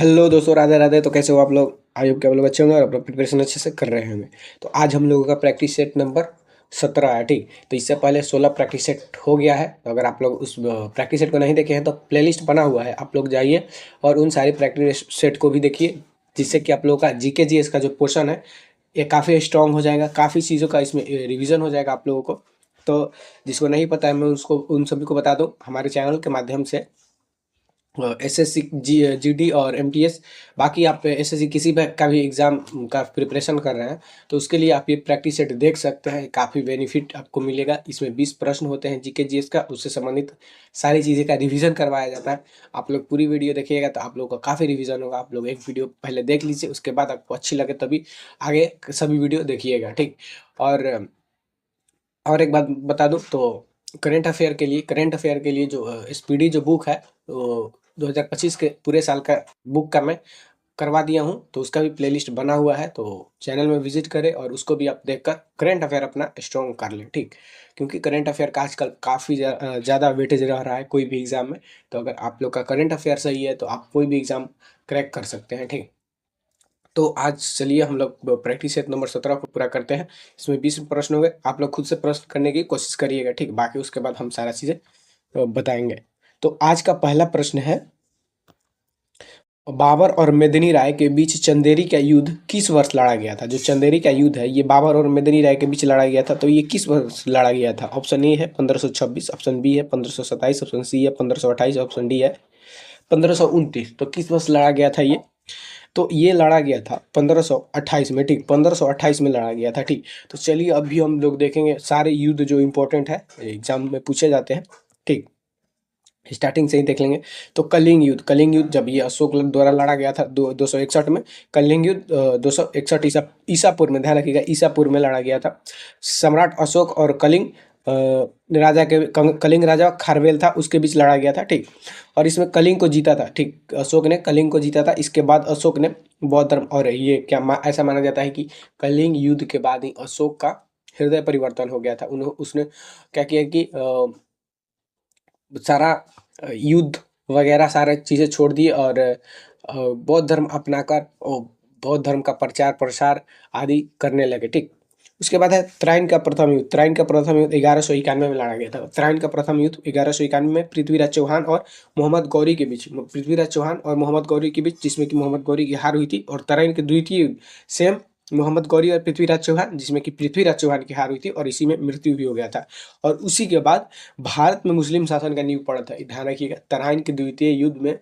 Hello दोस्तों, राधे राधे। तो कैसे हो आप लोग? आई होप कि आप लोग अच्छे होंगे और अपना प्रिपरेशन अच्छे से कर रहे होंगे। तो आज हम लोगों का प्रैक्टिस सेट नंबर 17 है। ठीक, तो इससे पहले 16 प्रैक्टिस सेट हो गया है। तो अगर आप लोग उस प्रैक्टिस सेट को नहीं देखे हैं तो प्लेलिस्ट बना हुआ है, आप लोग जाइए और उन सारी प्रैक्टिस सेट को भी देखिए, जिससे कि आप लोगों का जीके जीएस का जो पोर्शन है ये काफ़ी स्ट्रांग हो जाएगा। काफ़ी चीज़ों का इसमें रिवीजन हो जाएगा आप लोगों को। तो जिसको नहीं पता है मैं उसको उन सभी को बता दूँ हमारे चैनल के माध्यम से। एसएससी जीडी और एमटीएस, बाकी आप एसएससी किसी भी का भी एग्ज़ाम का प्रिपरेशन कर रहे हैं तो उसके लिए आप ये प्रैक्टिस सेट देख सकते हैं। काफ़ी बेनिफिट आपको मिलेगा। इसमें 20 प्रश्न होते हैं जीके जीएस का, उससे संबंधित सारी चीज़ें का रिवीजन करवाया जाता है। आप लोग पूरी वीडियो देखिएगा तो आप लोगों का काफ़ी रिवीजन होगा। आप लोग एक वीडियो पहले देख लीजिए, उसके बाद आपको अच्छी लगे तभी आगे सभी वीडियो देखिएगा। ठीक, और और एक बात बता दूं तो करंट अफेयर के लिए जो स्पीडी जो बुक है वो 2025 के पूरे साल का बुक का मैं करवा दिया हूं। तो उसका भी प्लेलिस्ट बना हुआ है, तो चैनल में विजिट करें और उसको भी आप देखकर करंट अफेयर अपना स्ट्रॉन्ग कर लें। ठीक, क्योंकि करंट अफेयर का आजकल काफ़ी ज़्यादा वेटेज रह रहा है कोई भी एग्ज़ाम में। तो अगर आप लोग का करंट अफेयर सही है तो आप कोई भी एग्ज़ाम क्रैक कर सकते हैं। ठीक, तो आज चलिए हम लोग प्रैक्टिस सेट नंबर 17 को पूरा करते हैं। इसमें 20 प्रश्न हो गए। आप लोग खुद से प्रश्न करने की कोशिश करिएगा। ठीक, बाकी उसके बाद हम सारा चीज़ें बताएंगे। तो आज का पहला प्रश्न है, बाबर और मेदिनी राय के बीच चंदेरी का युद्ध किस वर्ष लड़ा गया था? जो चंदेरी का युद्ध है ये बाबर और मेदिनी राय के बीच लड़ा गया था। तो ये किस वर्ष लड़ा गया था? ऑप्शन ए है 1526, ऑप्शन बी है 1527, ऑप्शन सी है 1528, ऑप्शन डी है 1529। तो किस वर्ष लड़ा गया था ये? तो ये लड़ा गया था 1528 में। ठीक, 1528 में लड़ा गया था। ठीक, तो चलिए अभी हम लोग देखेंगे सारे युद्ध जो इम्पोर्टेंट है एग्जाम में पूछे जाते हैं। ठीक, स्टार्टिंग से ही देख लेंगे। तो कलिंग युद्ध जब ये अशोक द्वारा लड़ा गया था 261 में। कलिंग युद्ध 261 ईसापुर में, ध्यान रखिएगा ईसापुर में लड़ा गया था। सम्राट अशोक और कलिंग राजा खारवेल था उसके बीच लड़ा गया था। ठीक, और इसमें कलिंग को जीता था। ठीक, अशोक ने कलिंग को जीता था। इसके बाद अशोक ने बौद्ध धर्म, और ये ऐसा माना जाता है कि कलिंग युद्ध के बाद ही अशोक का हृदय परिवर्तन हो गया था। उसने क्या किया कि सारा युद्ध वगैरह सारे चीज़ें छोड़ दी और बौद्ध धर्म अपनाकर बौद्ध धर्म का प्रचार प्रसार आदि करने लगे। ठीक, उसके बाद है त्राइन का प्रथम युद्ध 1191 में लड़ा गया था। त्राइन का प्रथम युद्ध 1191 में पृथ्वीराज चौहान और मोहम्मद गौरी के बीच, जिसमें कि मोहम्मद गौरी की हार हुई थी। और तराइन के द्वितीय युद्ध सेम मोहम्मद गौरी और पृथ्वीराज चौहान, जिसमें कि पृथ्वीराज चौहान की हार हुई थी और इसी में मृत्यु भी हो गया था। और उसी के बाद भारत में मुस्लिम शासन का नींव पड़ा था। ध्यान रखिएगा, तराइन के द्वितीय युद्ध में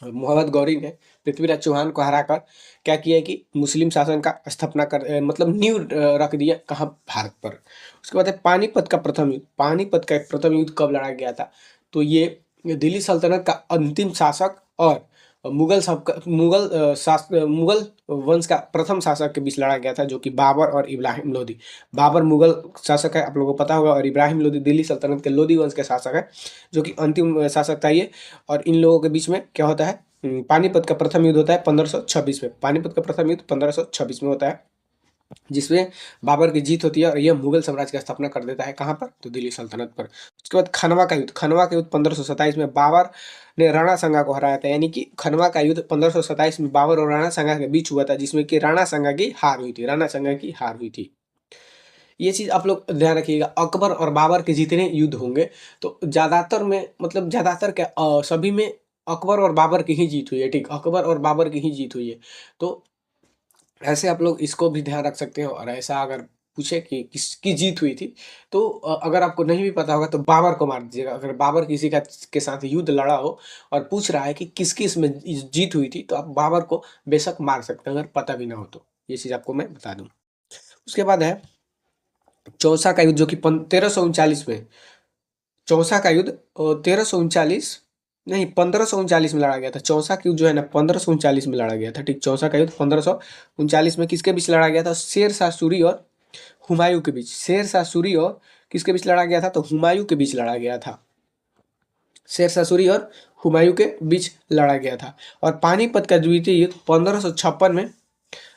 मोहम्मद गौरी ने पृथ्वीराज चौहान को हराकर क्या किया कि मुस्लिम शासन का स्थापना मतलब नींव रख दिया कहाँ? भारत पर। उसके बाद है पानीपत का प्रथम युद्ध। पानीपत का प्रथम युद्ध कब लड़ा गया था? तो ये दिल्ली सल्तनत का अंतिम शासक और मुगल वंश का प्रथम शासक के बीच लड़ा गया था, जो कि बाबर और इब्राहिम लोदी। बाबर मुगल शासक है, आप लोगों को पता होगा, और इब्राहिम लोदी दिल्ली सल्तनत के लोदी वंश के शासक है, जो कि अंतिम शासक था ये। और इन लोगों के बीच में क्या होता है? पानीपत का प्रथम युद्ध होता है 1526 में। पानीपत का प्रथम युद्ध 1526 में होता है, जिसमें बाबर की जीत होती है और यह मुगल साम्राज्य की स्थापना कर देता है। कहाँ पर? तो दिल्ली सल्तनत पर। उसके बाद खनवा का युद्ध 1527 में बाबर ने राणा सांगा को हराया था। यानी कि खनवा का युद्ध 1527 में बाबर और राणा सांगा के बीच हुआ था, जिसमें कि राणा सांगा की हार हुई थी। ये चीज आप लोग ध्यान रखिएगा। अकबर और बाबर के जितने युद्ध होंगे तो ज्यादातर में, मतलब ज्यादातर क्या, सभी में अकबर और बाबर की ही जीत हुई है। ठीक, अकबर और बाबर की ही जीत हुई है। तो ऐसे आप लोग इसको भी ध्यान रख सकते हो। और ऐसा अगर पूछे कि किसकी जीत हुई थी तो अगर आपको नहीं भी पता होगा तो बाबर को मार दीजिएगा। अगर बाबर किसी का के साथ युद्ध लड़ा हो और पूछ रहा है कि किस किस में जीत हुई थी तो आप बाबर को बेशक मार सकते हैं, अगर पता भी ना हो तो। ये चीज़ आपको मैं बता दूं। उसके बाद है चौसा का युद्ध, जो कि 1339 में। चौसा का युद्ध 1339 नहीं 1539 में लड़ा गया था। चौसा का युद्ध जो है ना 1539 में लड़ा गया था। ठीक, चौसा का युद्ध 1539 में किसके बीच लड़ा गया था? शेर शाह सूरी और हुमायूं के बीच। शेर शाह सूरी और किसके बीच लड़ा गया था? तो हुमायूं के बीच लड़ा गया था। शेर शाह सूरी और हुमायूं के बीच लड़ा गया था। और पानीपत का द्वितीय युद्ध 1556 में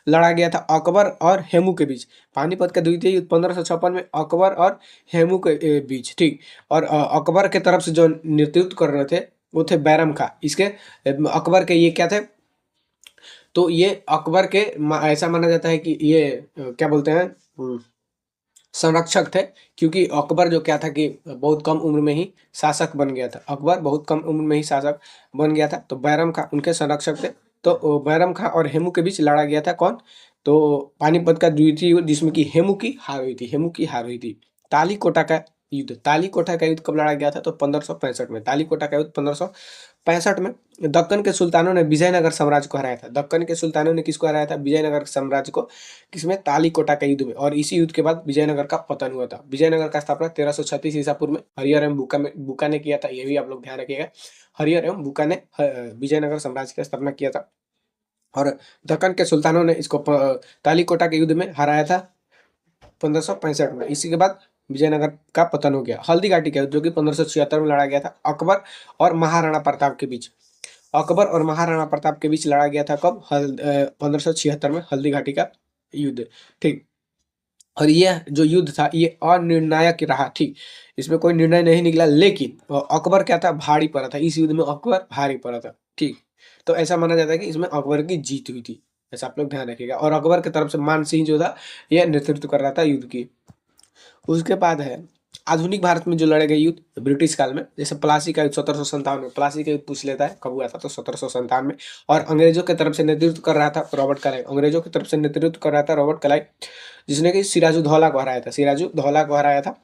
लड़ा गया था अकबर और हेमू के बीच। पानीपत का द्वितीय युद्ध 1556 में अकबर और हेमू के बीच। ठीक, और अकबर के तरफ से जो नेतृत्व कर रहे थे वो थे बैरम खां। इसके अकबर के ये क्या थे? तो ये अकबर के ऐसा माना जाता है कि ये क्या बोलते हैं संरक्षक थे, क्योंकि अकबर जो क्या था कि बहुत कम उम्र में ही शासक बन गया था। अकबर बहुत कम उम्र में ही शासक बन गया था, तो बैरम खां उनके संरक्षक थे। तो बैरम खां और हेमू के बीच लड़ा गया था कौन? तो पानीपत का द्वितीय युद्ध, जिसमें कि हेमू की हार हुई थी, हेमू की हार हुई थी। तालीकोटा का युद्ध, तालीकोटा का युद्ध कब लड़ा गया था? तो 1565 में। तालीकोटा का युद्ध 1565 में। दक्कन के सुल्तानों ने विजयनगर साम्राज्य को हराया था। दक्कन के सुल्तानों ने किसको हराया था? विजयनगर साम्राज्य को। किसमें? तालीकोटा के युद्ध में। और इसी युद्ध के बाद विजयनगर का पतन हुआ था। विजयनगर का स्थापना 1336 ईसा पूर्व में हरिहर एवं बुका ने किया था। ये भी आप लोग ध्यान रखिएगा, हरिहर एवं बुका ने विजयनगर साम्राज्य की स्थापना किया था। और दक्कन के सुल्तानों ने इसको तालीकोटा के युद्ध में हराया था 1565 में। इसी के बाद विजयनगर का पतन हो गया। हल्दी घाटी का युद्ध, जो कि 1576 में लड़ा गया था अकबर और महाराणा प्रताप के बीच। अकबर और महाराणा प्रताप के बीच लड़ा गया था कब? 1576 में, हल्दी घाटी का युद्ध। ठीक। और यह जो युद्ध था ये अनिर्णायक रहा। ठीक, इसमें कोई निर्णय नहीं निकला, लेकिन अकबर क्या था? भारी पड़ा था। इस युद्ध में अकबर भारी पड़ा था। ठीक, तो ऐसा माना जाता है कि इसमें अकबर की जीत हुई थी। ऐसा आप लोग ध्यान रखिएगा। और अकबर की तरफ से मान सिंह जो था यह नेतृत्व कर रहा था युद्ध की। उसके बाद है आधुनिक भारत में जो लड़े गए युद्ध ब्रिटिश काल में, जैसे प्लासी का युद्ध 1757 में। प्लासी का युद्ध पूछ लेता है कब हुआ था, तो 1757 में। और अंग्रेजों की तरफ से नेतृत्व कर रहा था रॉबर्ट क्लाइव। अंग्रेजों की तरफ से नेतृत्व कर रहा था रॉबर्ट क्लाइव, जिसने कि सिराजुद्दौला को हराया था। सिराजुद्दौला को हराया था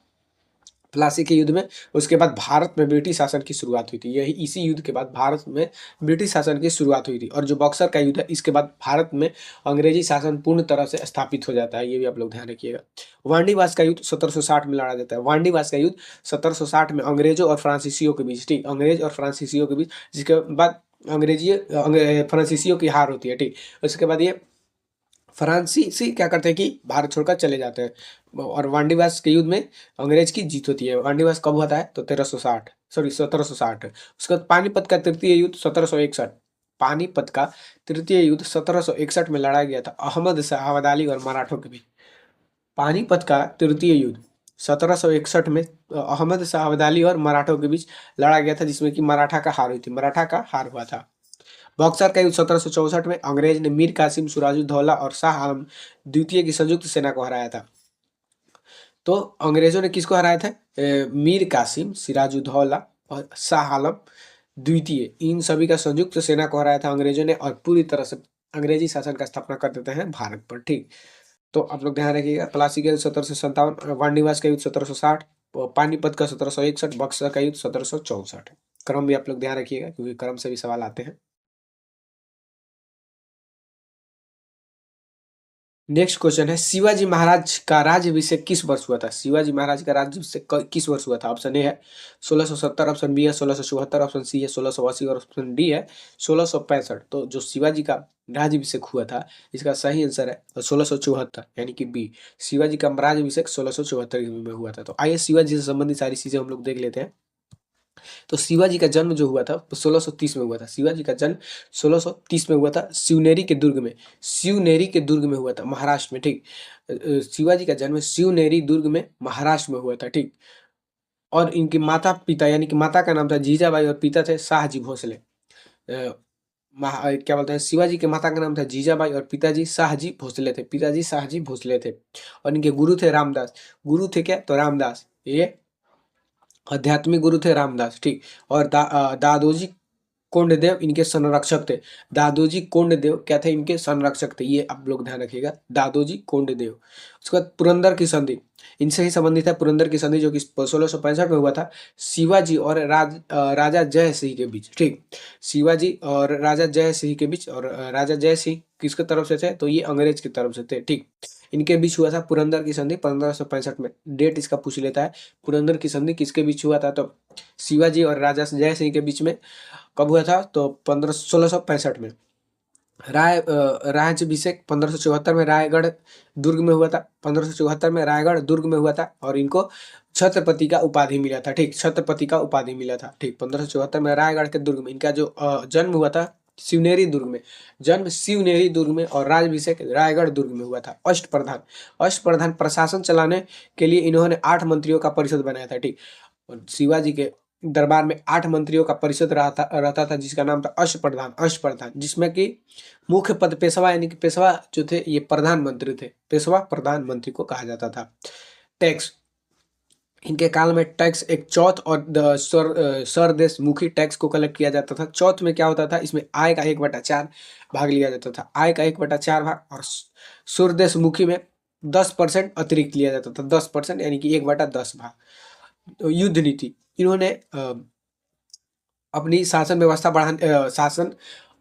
प्लासी के युद्ध में। उसके बाद भारत में ब्रिटिश शासन की शुरुआत हुई थी। यही इसी युद्ध के बाद भारत में ब्रिटिश शासन की शुरुआत हुई थी। और जो बक्सर का युद्ध है, इसके बाद भारत में अंग्रेजी शासन पूर्ण तरह से स्थापित हो जाता है। ये भी आप लोग ध्यान रखिएगा। वांडीवास का युद्ध 1760 में लड़ा जाता है। वांडीवास का युद्ध 1760 में अंग्रेजों और फ्रांसीसियों के बीच। ठीक, अंग्रेज और फ्रांसीसियों के बीच, जिसके बाद फ्रांसीसियों की हार होती है। ठीक, उसके बाद ये फ्रांसीसी क्या करते हैं कि भारत छोड़कर चले जाते हैं। और वांडीवास के युद्ध में अंग्रेज की जीत होती है। वांडीवास कब हुआ था? तो 1760। उसके बाद पानीपत का तृतीय युद्ध 1761। पानीपत का तृतीय युद्ध 1761 में लड़ा गया था अहमद शाह अब्दाली और मराठों के बीच। पानीपत का तृतीय युद्ध 1761 में अहमद शाह अब्दाली और मराठों के बीच लड़ा गया था, जिसमें कि मराठा का हार हुई थी। मराठा का हार हुआ था। बक्सर का युद्ध 1764 में अंग्रेज ने मीर कासिम, सिराजुद्दौला और शाह आलम द्वितीय की संयुक्त सेना को हराया था। तो अंग्रेजों ने किसको हराया था? मीर कासिम, सिराजुद्दौला और शाह आलम द्वितीय, इन सभी का संयुक्त सेना को हराया था अंग्रेजों ने। और पूरी तरह से अंग्रेजी शासन का स्थापना कर देते हैं भारत पर। ठीक, तो आप लोग ध्यान रखिएगा। प्लासी का युद्ध 1757, वांडीवास का युद्ध 1760, पानीपत का 1761, बक्सर का युद्ध 1764। क्रम भी आप लोग ध्यान रखिएगा, क्योंकि क्रम से भी सवाल आते हैं। नेक्स्ट क्वेश्चन है, शिवाजी महाराज का राज्याभिषेक किस वर्ष हुआ था? शिवाजी महाराज का राज्याभिषेक किस वर्ष हुआ था? ऑप्शन ए है 1670, ऑप्शन बी है 1674, ऑप्शन सी है 1680 और ऑप्शन डी है 1665। तो जो शिवाजी का राज्याभिषेक हुआ था, इसका सही आंसर है 1674, यानी कि बी। शिवाजी का राज्याभिषेक 1674 में हुआ था। तो आइए शिवाजी से संबंधित सारी चीजें हम लोग देख लेते हैं। तो शिवाजी का जन्म जो हुआ था 1630 में हुआ था। शिवाजी का जन्म 1630 में हुआ था शिवनेरी के दुर्ग में। शिवनेरी के दुर्ग में हुआ था, महाराष्ट्र में। ठीक, शिवाजी का जन्म शिवनेरी दुर्ग में महाराष्ट्र में हुआ था। ठीक, और इनके माता पिता, यानी कि माता का नाम था जीजाबाई और पिता थे शाहजी भोसले। क्या बोलते हैं, शिवाजी के माता का नाम था जीजाबाई और पिताजी शाहजी भोसले थे। पिताजी शाहजी भोसले थे। और इनके गुरु थे रामदास। गुरु थे क्या? तो रामदास। ये आध्यात्मिक गुरु थे रामदास। ठीक, और दादोजी कोंडदेव इनके संरक्षक थे। दादोजी कोंडदेव क्या थे? इनके संरक्षक थे। ये आप लोग ध्यान रखिएगा, दादोजी कोंडदेव। उसके बाद पुरंदर की संधि, इनसे ही संबंधित है पुरंदर की संधि, जो कि 1665 में हुआ था शिवाजी और राजा जय सिंह के बीच। ठीक, शिवाजी और राजा जय सिंह के बीच। और राजा जय सिंह किसके तरफ से थे? तो ये अंग्रेज की तरफ से थे। ठीक, इनके बीच हुआ था पुरंदर की संधि 1565 में। डेट इसका पूछ लेता है, पुरंदर की संधि किसके बीच हुआ था? तो शिवाजी और राजा जय सिंह के बीच में। कब हुआ था? तो 1665 में। राज्याभिषेक 1574 में रायगढ़ दुर्ग में हुआ था। 1574 में रायगढ़ दुर्ग में हुआ था, और इनको छत्रपति का उपाधि मिला था। ठीक, छत्रपति का उपाधि मिला था। ठीक, 1574 में रायगढ़ के दुर्ग में इनका जो जन्म हुआ था शिवनेरी दुर्ग में। जन्म शिवनेरी दुर्ग में और राज्याभिषेक रायगढ़ दुर्ग में हुआ था। अष्टप्रधान प्रशासन चलाने के लिए इन्होंने 8 मंत्रियों का परिषद बनाया था। ठीक, और शिवाजी के दरबार में 8 मंत्रियों का परिषद रहता था जिसका नाम था अष्टप्रधान, जिसमें कि मुख्य पद पेशवा यानी कि पेशवा जो थे ये प्रधानमंत्री थे, पेशवा प्रधानमंत्री को कहा जाता था। टैक्स, इनके काल में टैक्स एक चौथ और सरदेशमुखी टैक्स को कलेक्ट किया जाता था। चौथ में क्या होता था, इसमें आय का 1/4 भाग लिया जाता था, आय का 1/4 भाग, और सुरदेशमुखी में 10% अतिरिक्त लिया जाता था, 10% यानी कि 1/10 भाग। तो युद्ध नीति, इन्होंने अपनी शासन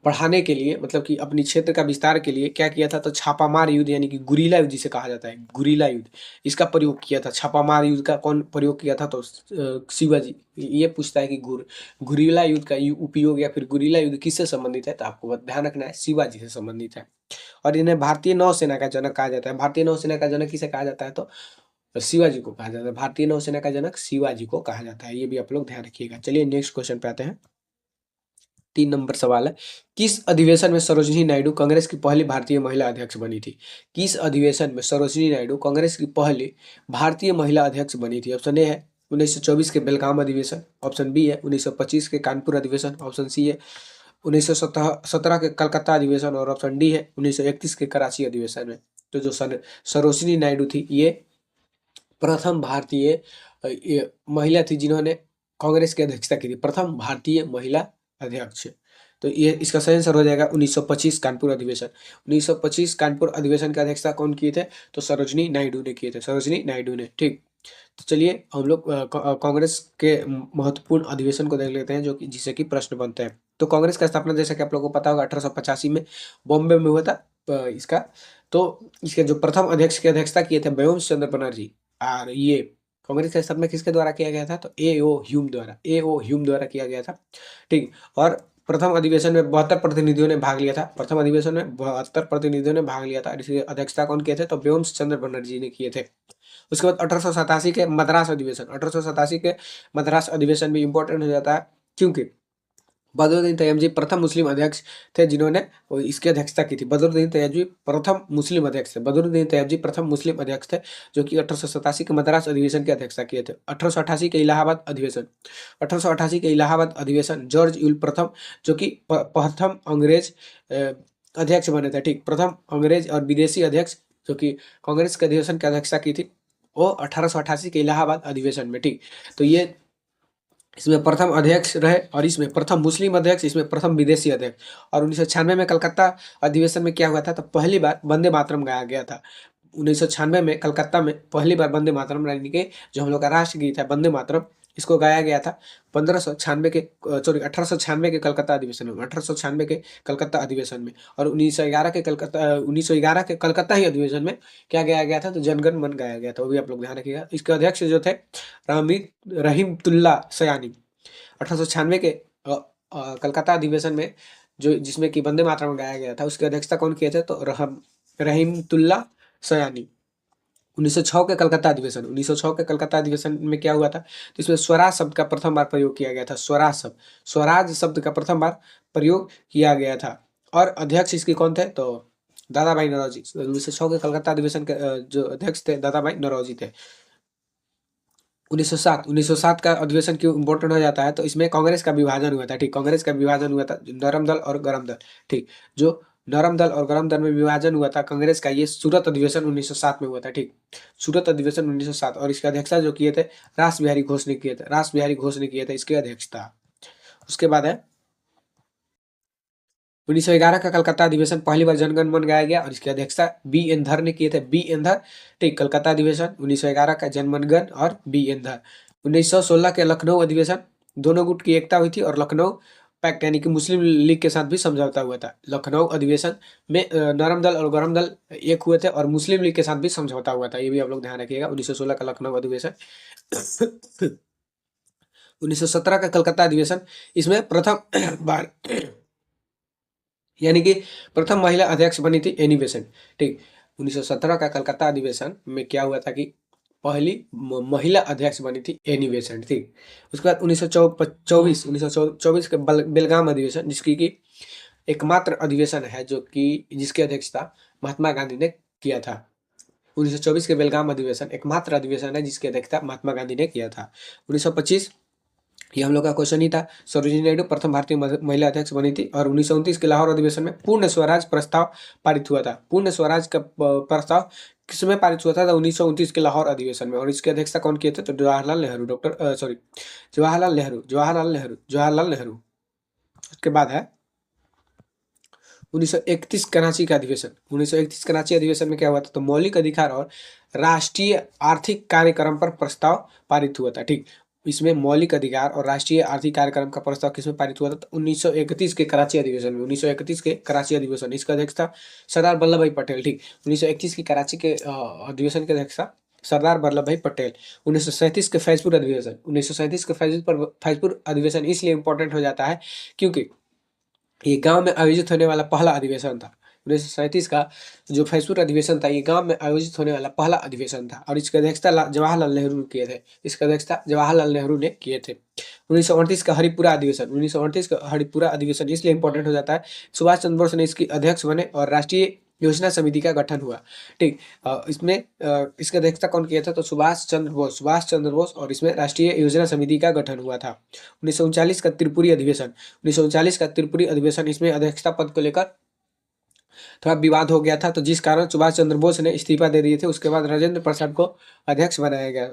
बढ़ाने के लिए, मतलब कि अपनी क्षेत्र का विस्तार के लिए क्या किया था, तो छापामार युद्ध यानी कि गुरीला युद्ध जिसे कहा जाता है, गुरीला युद्ध, इसका प्रयोग किया था। छापामार युद्ध का कौन प्रयोग किया था, तो शिवाजी। ये पूछता है कि गुरीला युद्ध का उपयोग या फिर गुरीला युद्ध किससे संबंधित है, तो आपको बस ध्यान रखना है शिवाजी से संबंधित है। और इन्हें भारतीय नौसेना का जनक कहा जाता है। भारतीय नौसेना का जनक किसे कहा जाता है, तो शिवाजी को कहा जाता है। भारतीय नौसेना का जनक शिवाजी को कहा जाता है, ये भी आप लोग ध्यान रखिएगा। चलिए नेक्स्ट क्वेश्चन पे आते हैं। 3 नंबर सवाल है, किस अधिवेशन में सरोजिनी नायडू कांग्रेस की पहली भारतीय महिला अध्यक्ष बनी थी? किस अधिवेशन में सरोजिनी नायडू कांग्रेस की पहली भारतीय महिला अध्यक्ष बनी थी? ऑप्शन ए है 1924 के बेलगाम अधिवेशन, ऑप्शन बी है 1925 के कानपुर अधिवेशन, ऑप्शन सी है 1917 के कलकत्ता अधिवेशन, और ऑप्शन डी है 1931 के कराची अधिवेशन में। तो जो सरोजिनी नायडू थी ये प्रथम भारतीय महिला थी जिन्होंने कांग्रेस की अध्यक्षता की थी, प्रथम भारतीय महिला अध्यक्ष। तो ये इसका सही आंसर हो जाएगा 1925 कानपुर अधिवेशन। 1925 कानपुर अधिवेशन की अध्यक्षता कौन किए थे, तो सरोजिनी नायडू ने किए थे, सरोजिनी नायडू ने। ठीक, तो चलिए हम लोग कांग्रेस के महत्वपूर्ण अधिवेशन को देख लेते हैं, जो कि जिससे कि प्रश्न बनते हैं। तो कांग्रेस का स्थापना जैसा कि आप लोगों को पता होगा 1885 में बॉम्बे में हुआ था। इसका तो इसके जो प्रथम अध्यक्ष की अध्यक्षता किए थे व्योमकेश चंद्र बनर्जी। और ये कांग्रेस का स्थापना किसके द्वारा किया गया था, तो ए ओ ह्यूम द्वारा किया गया था। ठीक, और प्रथम अधिवेशन में 72 प्रतिनिधियों ने भाग लिया था। प्रथम अधिवेशन में 72 प्रतिनिधियों ने भाग लिया था, और इसकी अध्यक्षता कौन किए थे, तो व्योमकेश चंद्र बनर्जी ने किए थे। उसके बाद 1887 के मद्रास अधिवेशन, 1887 के मद्रास अधिवेशन भी इंपॉर्टेंट हो जाता है, क्योंकि बदरुद्दीन तैयबजी प्रथम मुस्लिम अध्यक्ष थे जिन्होंने इसकी अध्यक्षता की थी। बदरुद्दीन तैयबजी प्रथम मुस्लिम अध्यक्ष थे, बदरुद्दीन तैयबजी प्रथम मुस्लिम अध्यक्ष थे, जो कि 1887 के मद्रास अधिवेशन की अध्यक्षता किए थे। 1888 के इलाहाबाद अधिवेशन, 1888 के इलाहाबाद अधिवेशन जॉर्ज यूल प्रथम, जो कि प्रथम अंग्रेज अध्यक्ष बने थे। ठीक, प्रथम अंग्रेज और विदेशी अध्यक्ष जो कि कांग्रेस के अधिवेशन की अध्यक्षता की थी, वो 1888 के इलाहाबाद अधिवेशन में। ठीक, तो ये इसमें प्रथम अध्यक्ष रहे, और इसमें प्रथम मुस्लिम अध्यक्ष, इसमें प्रथम विदेशी अध्यक्ष। और 1996 में कलकत्ता अधिवेशन में क्या हुआ था, तो पहली बार वंदे मातरम गाया गया था। 1996 में कलकत्ता में पहली बार वंदे मातरम, यानी कि जो हम लोग का राष्ट्रगीत है वंदे मातरम, इसको गाया गया था 1896 के कलकत्ता अधिवेशन में, 1896 के कलकत्ता अधिवेशन में। और 1911 के कलकत्ता ही अधिवेशन में क्या गाया गया था, तो जनगण मन गाया गया था, वो भी आप लोग ध्यान रखिएगा। इसके अध्यक्ष जो थे रहीमतुल्ला सयानी। 1896 के कलकत्ता अधिवेशन में जो जिसमें कि वंदे मातरम गाया गया था, उसकी अध्यक्षता कौन किए थे, तो रहीमतुल्ला सयानी। 1906 के कलकत्ता अधिवेशन, 1906 के कलकत्ता अधिवेशन में क्या हुआ था, तो इसमें स्वराज शब्द का प्रथम बार प्रयोग किया गया था। स्वराज शब्द का प्रथम बार प्रयोग किया गया था। और अध्यक्ष इसके कौन थे, तो दादा भाई नौरोजी। 1906 के कलकत्ता अधिवेशन के जो अध्यक्ष थे दादा भाई नौरोजी थे। 1907 का अधिवेशन क्यों इम्पोर्टेंट हो जाता है, तो इसमें कांग्रेस का विभाजन हुआ था। ठीक, कांग्रेस का विभाजन हुआ था, नरम दल और गरम दल। ठीक, जो नरम दल और गरम दल में विभाजन हुआ था कांग्रेस का, ये सूरत अधिवेशन 1907 में हुआ था। ठीक, सूरत अधिवेशन 1907, और इसके अध्यक्षता जो किए थे रास बिहारी घोष ने किए थे, रास बिहारी घोष ने किए थे इसकी अध्यक्षता। उसके बाद है 1911 का कलकत्ता अधिवेशन, पहली बार जनगण मन गाया गया, और इसकी अध्यक्षता बी एन धर ने किए थे, बी एन धर। ठीक, कलकत्ता अधिवेशन 1911 का जनगण और बी एन धर। 1916 के लखनऊ अधिवेशन, दोनों गुट की एकता हुई थी, और लखनऊ पैक्ट यानी कि मुस्लिम लीग के साथ भी समझौता हुआ था। लखनऊ अधिवेशन में नरम दल और गरम दल एक हुए थे, और मुस्लिम लीग के साथ भी समझौता हुआ था, ये भी आप लोग ध्यान रखिएगा। 1916 का लखनऊ अधिवेशन। 1917 का कलकत्ता अधिवेशन, इसमें प्रथम बार यानी कि प्रथम महिला अध्यक्ष बनी थी एनी बेसेंट। ठीक, 1917 का कलकत्ता अधिवेशन में क्या हुआ था कि पहली महिला अध्यक्ष बनी थी एनी बेसेंट। ठीक, उसके बाद 1924 के बेलगाम अधिवेशन, जिसकी कि एकमात्र अधिवेशन है जो कि जिसकी अध्यक्षता महात्मा गांधी ने किया था। 1924 के बेलगाम अधिवेशन एकमात्र अधिवेशन है जिसकी अध्यक्षता महात्मा गांधी ने किया था। 1925 ये हम लोग का क्वेश्चन ही था। सरोजिनी नायडू प्रथम भारतीय महिला अध्यक्ष बनी थी और 1929 के लाहौर अधिवेशन में पूर्ण स्वराज प्रस्ताव पारित हुआ था। पूर्ण स्वराज का प्रस्ताव किसमें पारित हुआ था? 1929 के लाहौर अधिवेशन में। और इसकी अध्यक्षता कौन किए थे? तो जवाहरलाल नेहरू, जवाहरलाल नेहरू। उसके बाद है 1931 कराची का अधिवेशन। 1931 कराची अधिवेशन में क्या हुआ था? तो मौलिक अधिकार और राष्ट्रीय आर्थिक कार्यक्रम पर प्रस्ताव पारित हुआ था। ठीक, इसमें मौलिक अधिकार और राष्ट्रीय आर्थिक कार्यक्रम का प्रस्ताव किसमें पारित हुआ था? तो 1931 के कराची अधिवेशन में। 1931 के कराची अधिवेशन, इसका अध्यक्षता सरदार वल्लभ भाई पटेल। ठीक, 1931 की कराची के अधिवेशन की अध्यक्षता सरदार वल्लभ भाई पटेल। 1937 के फैजपुर अधिवेशन, 1937 के फैजपुर अधिवेशन इसलिए इंपॉर्टेंट हो जाता है क्योंकि ये गांव में आयोजित होने वाला पहला अधिवेशन था। 1937 का जो फैजपुर अधिवेशन था, ये गांव में आयोजित होने वाला पहला अधिवेशन था और इसकी अध्यक्षता जवाहरलाल नेहरू ने किए थे। इसकी अध्यक्षता जवाहरलाल नेहरू ने किए थे। 1938 का हरिपुरा अधिवेशन, 1938 का हरिपुरा अधिवेशन इसलिए इंपॉर्टेंट हो जाता है, सुभाष चंद्र बोस ने इसकी अध्यक्ष बने और राष्ट्रीय योजना समिति का गठन हुआ। ठीक, इसमें इसकी अध्यक्षता कौन किया था? तो सुभाष चंद्र बोस और इसमें राष्ट्रीय योजना समिति का गठन हुआ था। 1939 का त्रिपुरी अधिवेशन, 1939 का त्रिपुरी अधिवेशन, इसमें अध्यक्षता पद को लेकर थोड़ा विवाद हो गया था, तो जिस कारण सुभाष चंद्र बोस ने इस्तीफा दे दिए थे। उसके बाद राजेंद्र प्रसाद को अध्यक्ष बनाया गया,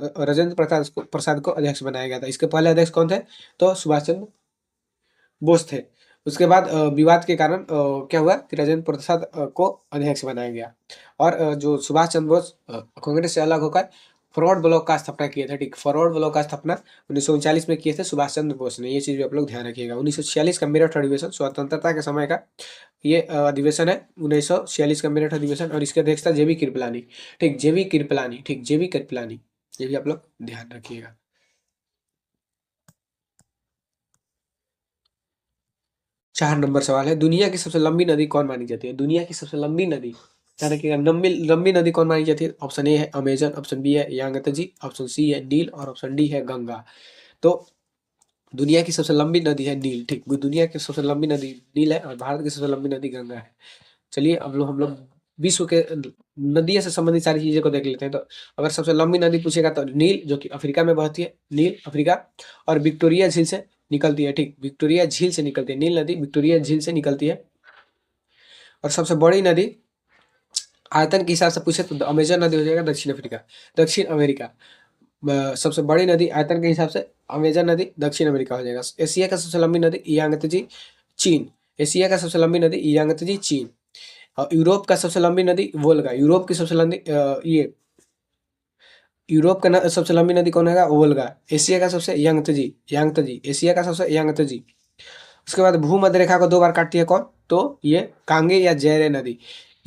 प्रसाद को अध्यक्ष बनाया गया था। इसके पहले अध्यक्ष कौन थे? तो सुभाष चंद्र बोस थे। उसके बाद विवाद के कारण क्या हुआ कि राजेंद्र प्रसाद को अध्यक्ष बनाया गया और जो सुभाष चंद्र बोस कांग्रेस से अलग होकर फॉरवर्ड ब्लॉक का स्थापना किए थे। ठीक, फॉरवर्ड ब्लॉक का स्थापना 1939 में किए थे सुभाष चंद्र बोस ने। ये चीज भी आप लोग ध्यान रखिएगा। 1946 का मेरठ अधिवेशन, स्वतंत्रता के समय का ये अधिवेशन है। 1946 का मेरठ अधिवेशन और इसकी अध्यक्षता जेबी कृपलानी। ठीक, जेबी कृपलानी, ये भी आप लोग ध्यान रखिएगा। 4 नंबर सवाल है, दुनिया की सबसे लंबी नदी कौन मानी जाती है? दुनिया की सबसे लंबी नदी, ध्यान रखिएगा, लंबी नदी कौन मानी जाती है? ऑप्शन ए है अमेजन, ऑप्शन बी है यांगत्जे, ऑप्शन सी है नील और ऑप्शन डी है गंगा। तो दुनिया की सबसे लंबी नदी है नील। ठीक, दुनिया की सबसे लंबी नदी नील है और भारत की सबसे लंबी नदी गंगा है। चलिए अब लोग हम लोग विश्व के नदियों से संबंधित सारी चीजें को देख लेते हैं। तो अगर सबसे लंबी नदी पूछेगा तो नील, जो कि अफ्रीका में बहती है, नील अफ्रीका और विक्टोरिया झील से निकलती है। ठीक, विक्टोरिया झील से निकलती है, नील नदी विक्टोरिया झील से निकलती है। और सबसे बड़ी नदी आयतन के हिसाब से पूछे तो अमेजन नदी हो जाएगा, दक्षिण अमेरिका। सबसे बड़ी नदी आयतन के हिसाब से अमेजन नदी दक्षिण अमेरिका हो जाएगा। एशिया का सबसे लंबी नदी यांगत्जे, चीन। एशिया का सबसे लंबी नदी यांगत्जे, चीन। और यूरोप का सबसे लंबी नदी वोल्गा। यूरोप की सबसे लंबी ये यूरोप का सबसे लंबी नदी कौन है? वोल्गा। एशिया का सबसे यांगत्जे, एशिया का सबसे यांगत्जे। उसके बाद भूमध्य रेखा को 2 बार काटती है कौन? तो ये कांगे या जयरे नदी।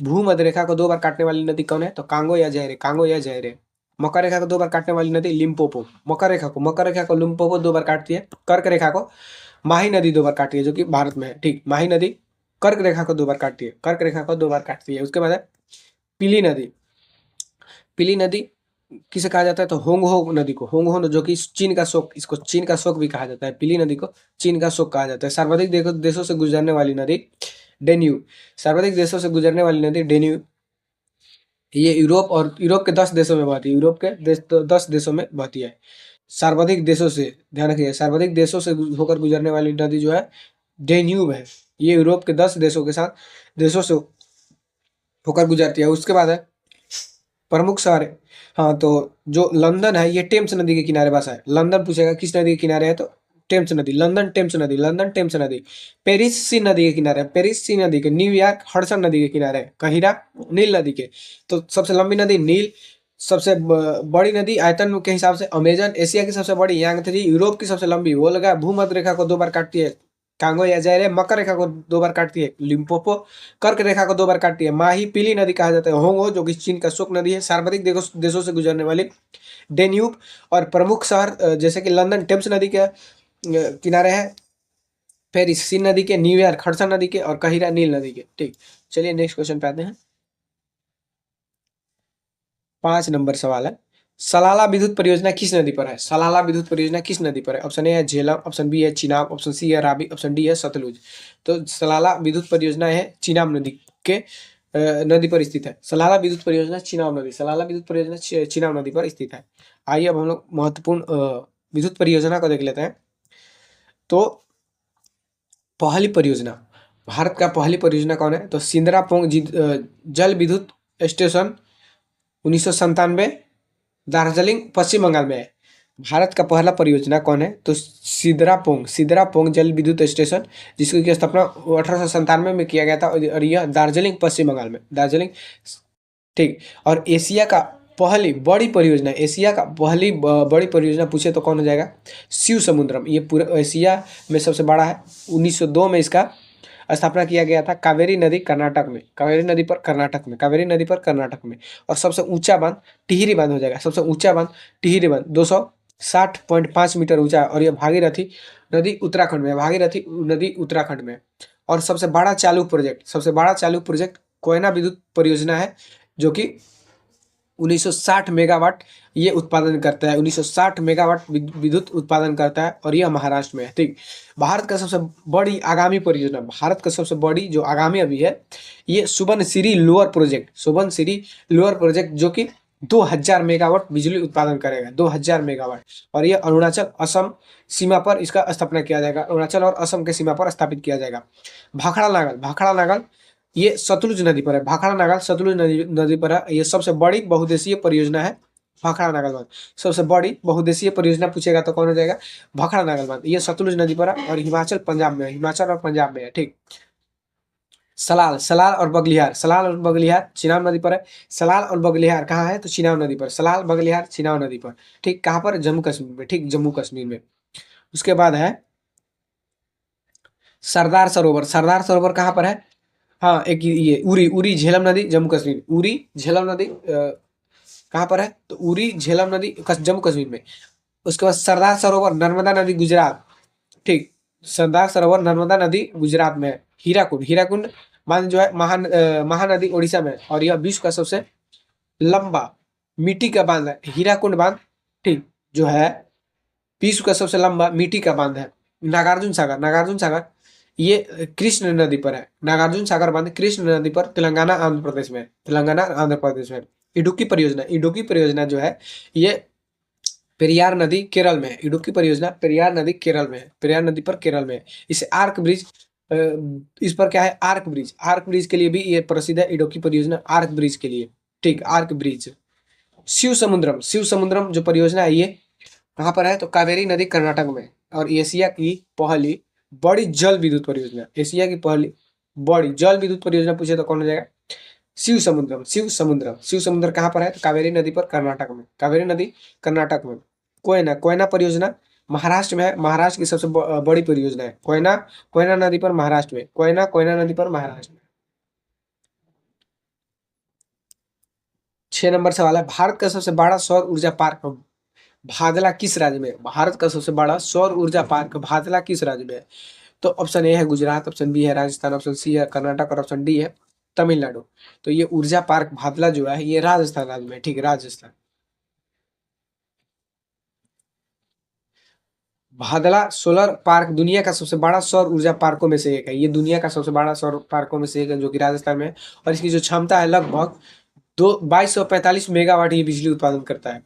भूमध्य रेखा को 2 बार काटने वाली नदी कौन है? तो कांगो या जयरे। मकर रेखा को 2 बार काटने वाली नदी लिम्पोपो। मकर रेखा को लिम्पोपो 2 बार काटती है। कर्क रेखा को माही नदी 2 बार काटती है, जो कि भारत में है। ठीक, माही नदी कर्क रेखा को 2 बार काटती है। उसके बाद है पीली नदी। पीली नदी किसे कहा जाता है? तो होंगहो नदी को, जो कि चीन का शोक, इसको चीन का शोक भी कहा जाता है। पीली नदी को चीन का शोक कहा जाता है। सर्वाधिक देशों से गुजरने वाली नदी डेन्यूब। सर्वाधिक देशों से गुजरने वाली नदी डेन्यूब, ये यूरोप के 10 देशों में बहती है। यूरोप के 10 देशों में बहती है। सर्वाधिक देशों से, ध्यान रखिए, सर्वाधिक देशों से होकर गुजरने वाली नदी जो है डेन्यूब है। ये यूरोप के 10 देशों से होकर गुजरती है। उसके बाद है प्रमुख शहर है। हाँ, तो जो लंदन है ये टेम्स नदी के किनारे बसा है। लंदन पूछेगा किस नदी के किनारे है? तो टेम्स नदी। लंदन टेम्स नदी। पेरिस सी नदी के किनारे है, पेरिस सी नदी के। न्यूयॉर्क हडसन नदी के किनारे है। कहिरा नील नदी के। तो सबसे लंबी नदी नील, सबसे बड़ी नदी आयतन के हिसाब से अमेजन, एशिया की सबसे बड़ी यांगत्जे, यूरोप की सबसे लंबी वोल्गा, भूमध्य रेखा को 2 बार काटती है कांगो या जायरे, मकर रेखा को 2 बार काटती है लिम्पोपो, कर्क रेखा को 2 बार काटती है माही, पीली नदी कहा जाता है होंगो, जो कि चीन का शोक नदी है। सर्वाधिक देशों से गुजरने वाली डेन्यूब। और प्रमुख शहर जैसे कि लंदन टेम्स नदी के किनारे है, पेरिस सीन नदी के, न्यूयॉर्क हडसन नदी के और कहिरा नील नदी के। ठीक, चलिए नेक्स्ट क्वेश्चन पे आते हैं। 5 नंबर सवाल है, सलाला विद्युत परियोजना किस नदी पर है? सलाला विद्युत परियोजना किस नदी पर है? ऑप्शन ए है झेलम, ऑप्शन बी है चिनाब, ऑप्शन सी है रावी, ऑप्शन डी है सतलुज। तो सलाला विद्युत परियोजना है चिनाब नदी के नदी पर स्थित है। सलाला विद्युत परियोजना चिनाब नदी पर स्थित है। आइए अब हम लोग महत्वपूर्ण विद्युत परियोजना को देख लेते हैं। तो पहली परियोजना, भारत का पहली परियोजना कौन है? तो सिंदरापोंग जल विद्युत स्टेशन 1997, दार्जिलिंग पश्चिम बंगाल में है। भारत का पहला परियोजना कौन है? तो सिदरापोंग जल विद्युत स्टेशन, जिसकी स्थापना 1897 में किया गया था और यह दार्जिलिंग पश्चिम बंगाल में, दार्जिलिंग, ठीक। और एशिया का पहली बड़ी परियोजना, एशिया का पहली बड़ी परियोजना पूछे तो कौन हो जाएगा? शिव समुद्रम। ये पूरे एशिया में सबसे बड़ा है। 1902 में इसका स्थापना किया गया था, कावेरी नदी कर्नाटक में, कावेरी नदी पर कर्नाटक में। और सबसे ऊंचा बांध टिहरी बांध हो जाएगा, सबसे ऊंचा बांध टिहरी बांध 260.5 मीटर ऊंचा है और यह भागीरथी नदी उत्तराखंड में है, भागीरथी नदी उत्तराखंड में है। और सबसे बड़ा चालू प्रोजेक्ट कोयना विद्युत परियोजना है, जो कि 1960 मेगावाट ये उत्पादन करता है, 1960 मेगावाट विद्युत उत्पादन करता है और यह महाराष्ट्र में है, ठीक। भारत का सबसे बड़ी आगामी परियोजना, भारत का सबसे बड़ी जो आगामी अभी है, ये सुबनसिरी लोअर प्रोजेक्ट, जो कि 2000 मेगावाट बिजली उत्पादन करेगा, 2000 मेगावाट। और यह अरुणाचल असम सीमा पर इसका स्थापना किया जाएगा, अरुणाचल और असम के सीमा पर स्थापित किया जाएगा। भाखड़ा नागल ये सतलुज नदी पर है, भाखड़ा नागल सतलुज नदी पर है। ये सबसे बड़ी बहुउद्देशीय परियोजना है, भाखड़ा नागल बांध। सबसे बड़ी बहुउद्देशीय परियोजना पूछेगा तो कौन हो जाएगा? भाखड़ा नागल बांध। ये सतलुज नदी पर है और हिमाचल और पंजाब में है, ठीक। सलाल और बगलिहार चिनाब नदी पर है। सलाल और बगलिहार कहाँ है? तो चिनाब नदी पर, सलाल बगलिहार चिनाब नदी पर, ठीक। कहाँ पर? जम्मू कश्मीर में, ठीक, जम्मू कश्मीर में। उसके बाद है सरदार सरोवर कहाँ पर है? हाँ, एक ये उरी झेलम नदी, जम्मू कश्मीर, उरी झेलम नदी कहाँ पर है? तो उरी झेलम नदी जम्मू कश्मीर में। उसके बाद सरदार सरोवर नर्मदा नदी गुजरात, ठीक। सरदार सरोवर नर्मदा नदी गुजरात में है। हीराकुंड बांध जो है महानदी उड़ीसा में, और यह विश्व का सबसे लंबा मिट्टी का बांध है, हीराकुंड बांध, ठीक, जो है विश्व का सबसे लंबा मिट्टी का बांध है। नागार्जुन सागर ये कृष्ण नदी पर है, नागार्जुन सागर बांध कृष्ण नदी पर, तेलंगाना आंध्र प्रदेश में। इडुक्की परियोजना जो है ये पेरियार नदी केरल में है। इडुक्की परियोजना पेरियार नदी पर केरल में है। इसे आर्क ब्रिज, इस पर क्या है? आर्क ब्रिज के लिए भी ये प्रसिद्ध है, इडुक्की परियोजना आर्क ब्रिज के लिए, ठीक, आर्क ब्रिज। शिव समुद्रम जो परियोजना है ये कहाँ पर है? तो कावेरी नदी कर्नाटक में। और एशिया की पहली बड़ी जल विद्युत परियोजना पूछे तो कौन हो जाएगा? शिव समुद्र कहाँ पर है? तो कावेरी नदी पर कर्नाटक में। कोयना परियोजना महाराष्ट्र में है, महाराष्ट्र की सबसे बड़ी परियोजना है। कोयना नदी पर महाराष्ट्र में, कोयना नदी पर महाराष्ट्र में। 6 नंबर सवाल है, भारत का सबसे बड़ा सौर ऊर्जा पार्क भादला किस राज्य में? भारत का सबसे बड़ा सौर ऊर्जा पार्क भादला किस राज्य में है? तो ऑप्शन ए है गुजरात, ऑप्शन बी है राजस्थान, ऑप्शन सी है कर्नाटक और ऑप्शन डी है तमिलनाडु। तो ये ऊर्जा पार्क भादला जो है ये राजस्थान राज्य में, ठीक, राजस्थान। भादला सोलर पार्क दुनिया का सबसे बड़ा सौर ऊर्जा पार्कों में से एक है, ये दुनिया का सबसे बड़ा सौर पार्कों में से एक है, जो कि राजस्थान में है। और इसकी जो क्षमता है लगभग 2245 मेगावाट ये बिजली उत्पादन करता है,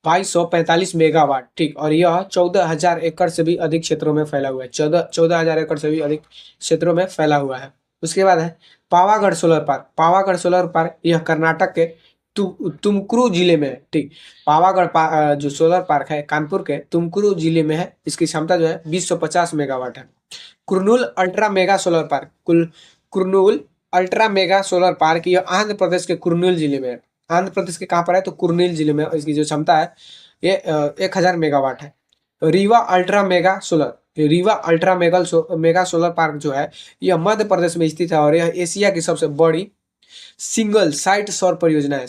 2245 मेगावाट, ठीक। और यह 14,000 एकड़ से भी अधिक क्षेत्रों में फैला हुआ है, 14,000 एकड़ से भी अधिक क्षेत्रों में फैला हुआ है। उसके बाद है पावागढ़ सोलर पार्क यह कर्नाटक के तुमकुरू जिले में है, ठीक। जो सोलर पार्क है कानपुर के तुमकुरू जिले में है। इसकी क्षमता जो है 250 मेगावाट है। Kurnool ultra mega solar park Kurnool ultra mega solar park ये आंध्र प्रदेश के कुरनूल जिले में है। आंध्र प्रदेश के कहाँ पर है? तो कुरनूल जिले में। इसकी जो क्षमता है ये 1000 मेगावाट है। Rewa ultra mega solar park जो है यह मध्य प्रदेश में स्थित है और यह एशिया की सबसे बड़ी सिंगल साइट सौर परियोजना है।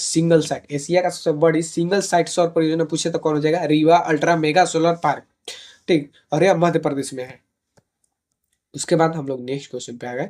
एशिया का सबसे बड़ी सिंगल साइट सौर परियोजना पूछे तो कौन हो जाएगा? Rewa ultra mega solar park, ठीक। और यह मध्य प्रदेश में है। उसके बाद हम लोग नेक्स्ट क्वेश्चन पे आ गए।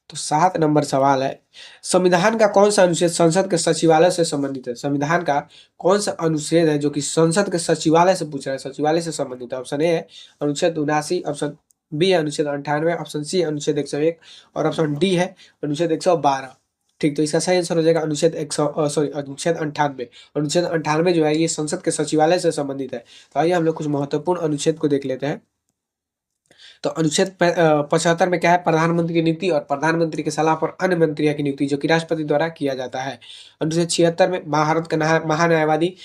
तो 7 नंबर सवाल है, संविधान का कौन सा अनुच्छेद संसद के सचिवालय से संबंधित है? संविधान का कौन सा अनुच्छेद है जो कि संसद के सचिवालय से पूछ रहा है, सचिवालय से संबंधित है? ऑप्शन ए है अनुच्छेद 79, ऑप्शन बी है अनुच्छेद 98, ऑप्शन सी है अनुच्छेद 101 और ऑप्शन डी है अनुच्छेद 112, ठीक। तो इसका सही आंसर हो जाएगा अनुच्छेद 98। अनुच्छेद 98 जो है ये संसद के सचिवालय से संबंधित है। तो आइए हम लोग कुछ महत्वपूर्ण अनुच्छेद को देख लेते हैं। तो अनुच्छेद 75 में क्या है, प्रधानमंत्री की नियुक्ति और प्रधानमंत्री की सलाह पर अन्य मंत्रियों की नियुक्ति जो कि राष्ट्रपति द्वारा किया जाता है। अनुच्छेद 76 में भारत का महान्यायवादी,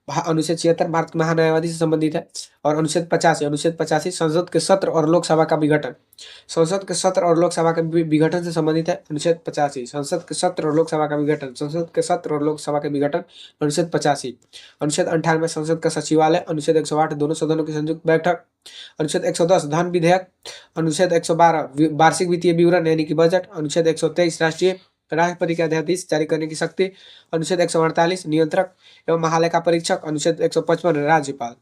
अनुच्छेद 76 भारत के महान्यायवादी से संबंधित है। और अनुच्छेद 85 संसद के सत्र और लोकसभा का विघटन, संसद के सत्र और लोकसभा के विघटन से संबंधित है। अनुच्छेद 85 संसद के सत्र और लोकसभा का विघटन, संसद के सत्र और लोकसभा के विघटन, अनुच्छेद 85। अनुच्छेद 98 संसद का सचिवालय, अनुच्छेद 108 दोनों सदनों की संयुक्त बैठक, अनुच्छेद 110 धन विधेयक, अनुच्छेद 112 वार्षिक वित्तीय विवरण यानी कि बजट, अनुच्छेद 123 राष्ट्रपति के अध्यादेश जारी करने की शक्ति, अनुच्छेद 148 नियंत्रक एवं महालेखा परीक्षक, अनुच्छेद 155 राज्यपाल।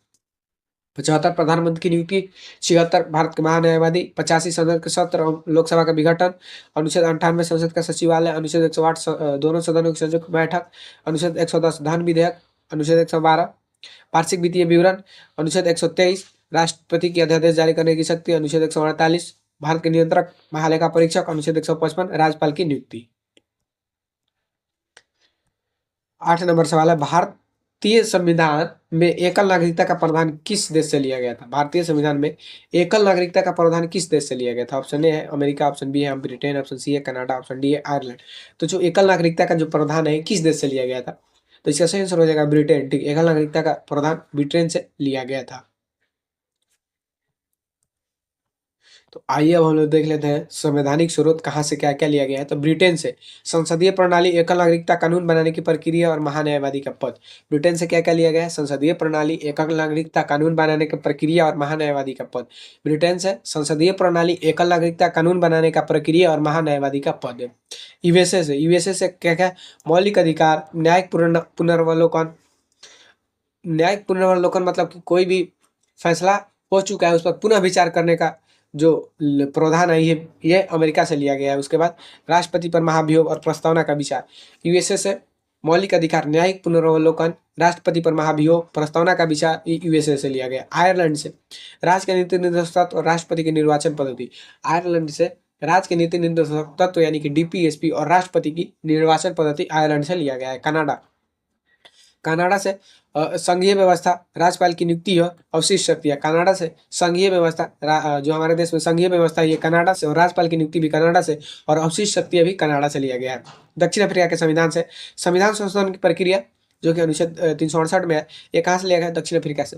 75 प्रधानमंत्री की नियुक्ति, 76 भारत के महान्यायवादी, 85 संसद के सत्र और लोकसभा का विघटन, अनुच्छेद 98 संसद का सचिवालय, अनुच्छेद 108 दोनों सदनों की संयुक्त बैठक, अनुच्छेद 110 धन विधेयक, अनुच्छेद 112 वार्षिक वित्तीय विवरण, अनुच्छेद 123 राष्ट्रपति की अध्यादेश जारी करने की शक्ति, अनुच्छेद 148 भारत के नियंत्रक महालेखा परीक्षक, अनुच्छेद 155 राज्यपाल की नियुक्ति। 8 नंबर सवाल है, भारतीय संविधान में एकल नागरिकता का प्रावधान किस देश से लिया गया था? भारतीय संविधान में एकल नागरिकता का प्रावधान किस देश से लिया गया था? ऑप्शन ए है अमेरिका, ऑप्शन बी है ब्रिटेन, ऑप्शन सी है कनाडा, ऑप्शन डी है आयरलैंड। तो जो एकल नागरिकता का जो प्रावधान है किस देश से लिया गया था? तो इसका सही आंसर हो जाएगा ब्रिटेन। ठीक, एकल नागरिकता का प्रावधान ब्रिटेन से लिया गया था। तो आइए अब हम लोग देख लेते हैं संवैधानिक स्रोत कहाँ से क्या क्या लिया गया है। तो ब्रिटेन से संसदीय प्रणाली, एकल नागरिकता कानून बनाने की प्रक्रिया और महान्यायवादी का पद। ब्रिटेन से क्या क्या लिया गया है? संसदीय प्रणाली, एकल नागरिकता कानून बनाने की प्रक्रिया और महान्यायवादी का पद। ब्रिटेन से संसदीय प्रणाली, एकल नागरिकता कानून बनाने का प्रक्रिया और महान्यायवादी का पद। यूएसए से क्या क्या? मौलिक अधिकार, न्यायिक पुनर्वलोकन। न्यायिक पुनर्वलोकन मतलब कि कोई भी फैसला हो चुका है उस पर पुनः विचार करने का जो प्रावधान है ये अमेरिका से लिया गया है। उसके बाद राष्ट्रपति पर महाभियोग और प्रस्तावना का विचार। यूएसए से मौलिक अधिकार, न्यायिक पुनर्वलोकन, राष्ट्रपति पर महाभियोग, प्रस्तावना का विचार यूएसए से लिया गया। आयरलैंड से राज्य के नीति निर्देशक तत्व और राष्ट्रपति की निर्वाचन पद्धति। आयरलैंड से राज्य के नीति निर्देशक तत्व यानी कि डीपीएसपी और राष्ट्रपति की निर्वाचन पद्धति आयरलैंड से लिया गया है। कनाडा से संघीय व्यवस्था, राज्यपाल की नियुक्ति और अवशिष्ट शक्तियाँ। कनाडा से संघीय व्यवस्था, जो हमारे देश में संघीय व्यवस्था है ये कनाडा से, और राज्यपाल की नियुक्ति भी कनाडा से, और अवशिष्ट शक्तियाँ भी कनाडा से लिया गया है। दक्षिण अफ्रीका के संविधान से संविधान संशोधन की प्रक्रिया जो कि अनुच्छेद 368 में है, ये कहाँ से लिया गया है? दक्षिण अफ्रीका से।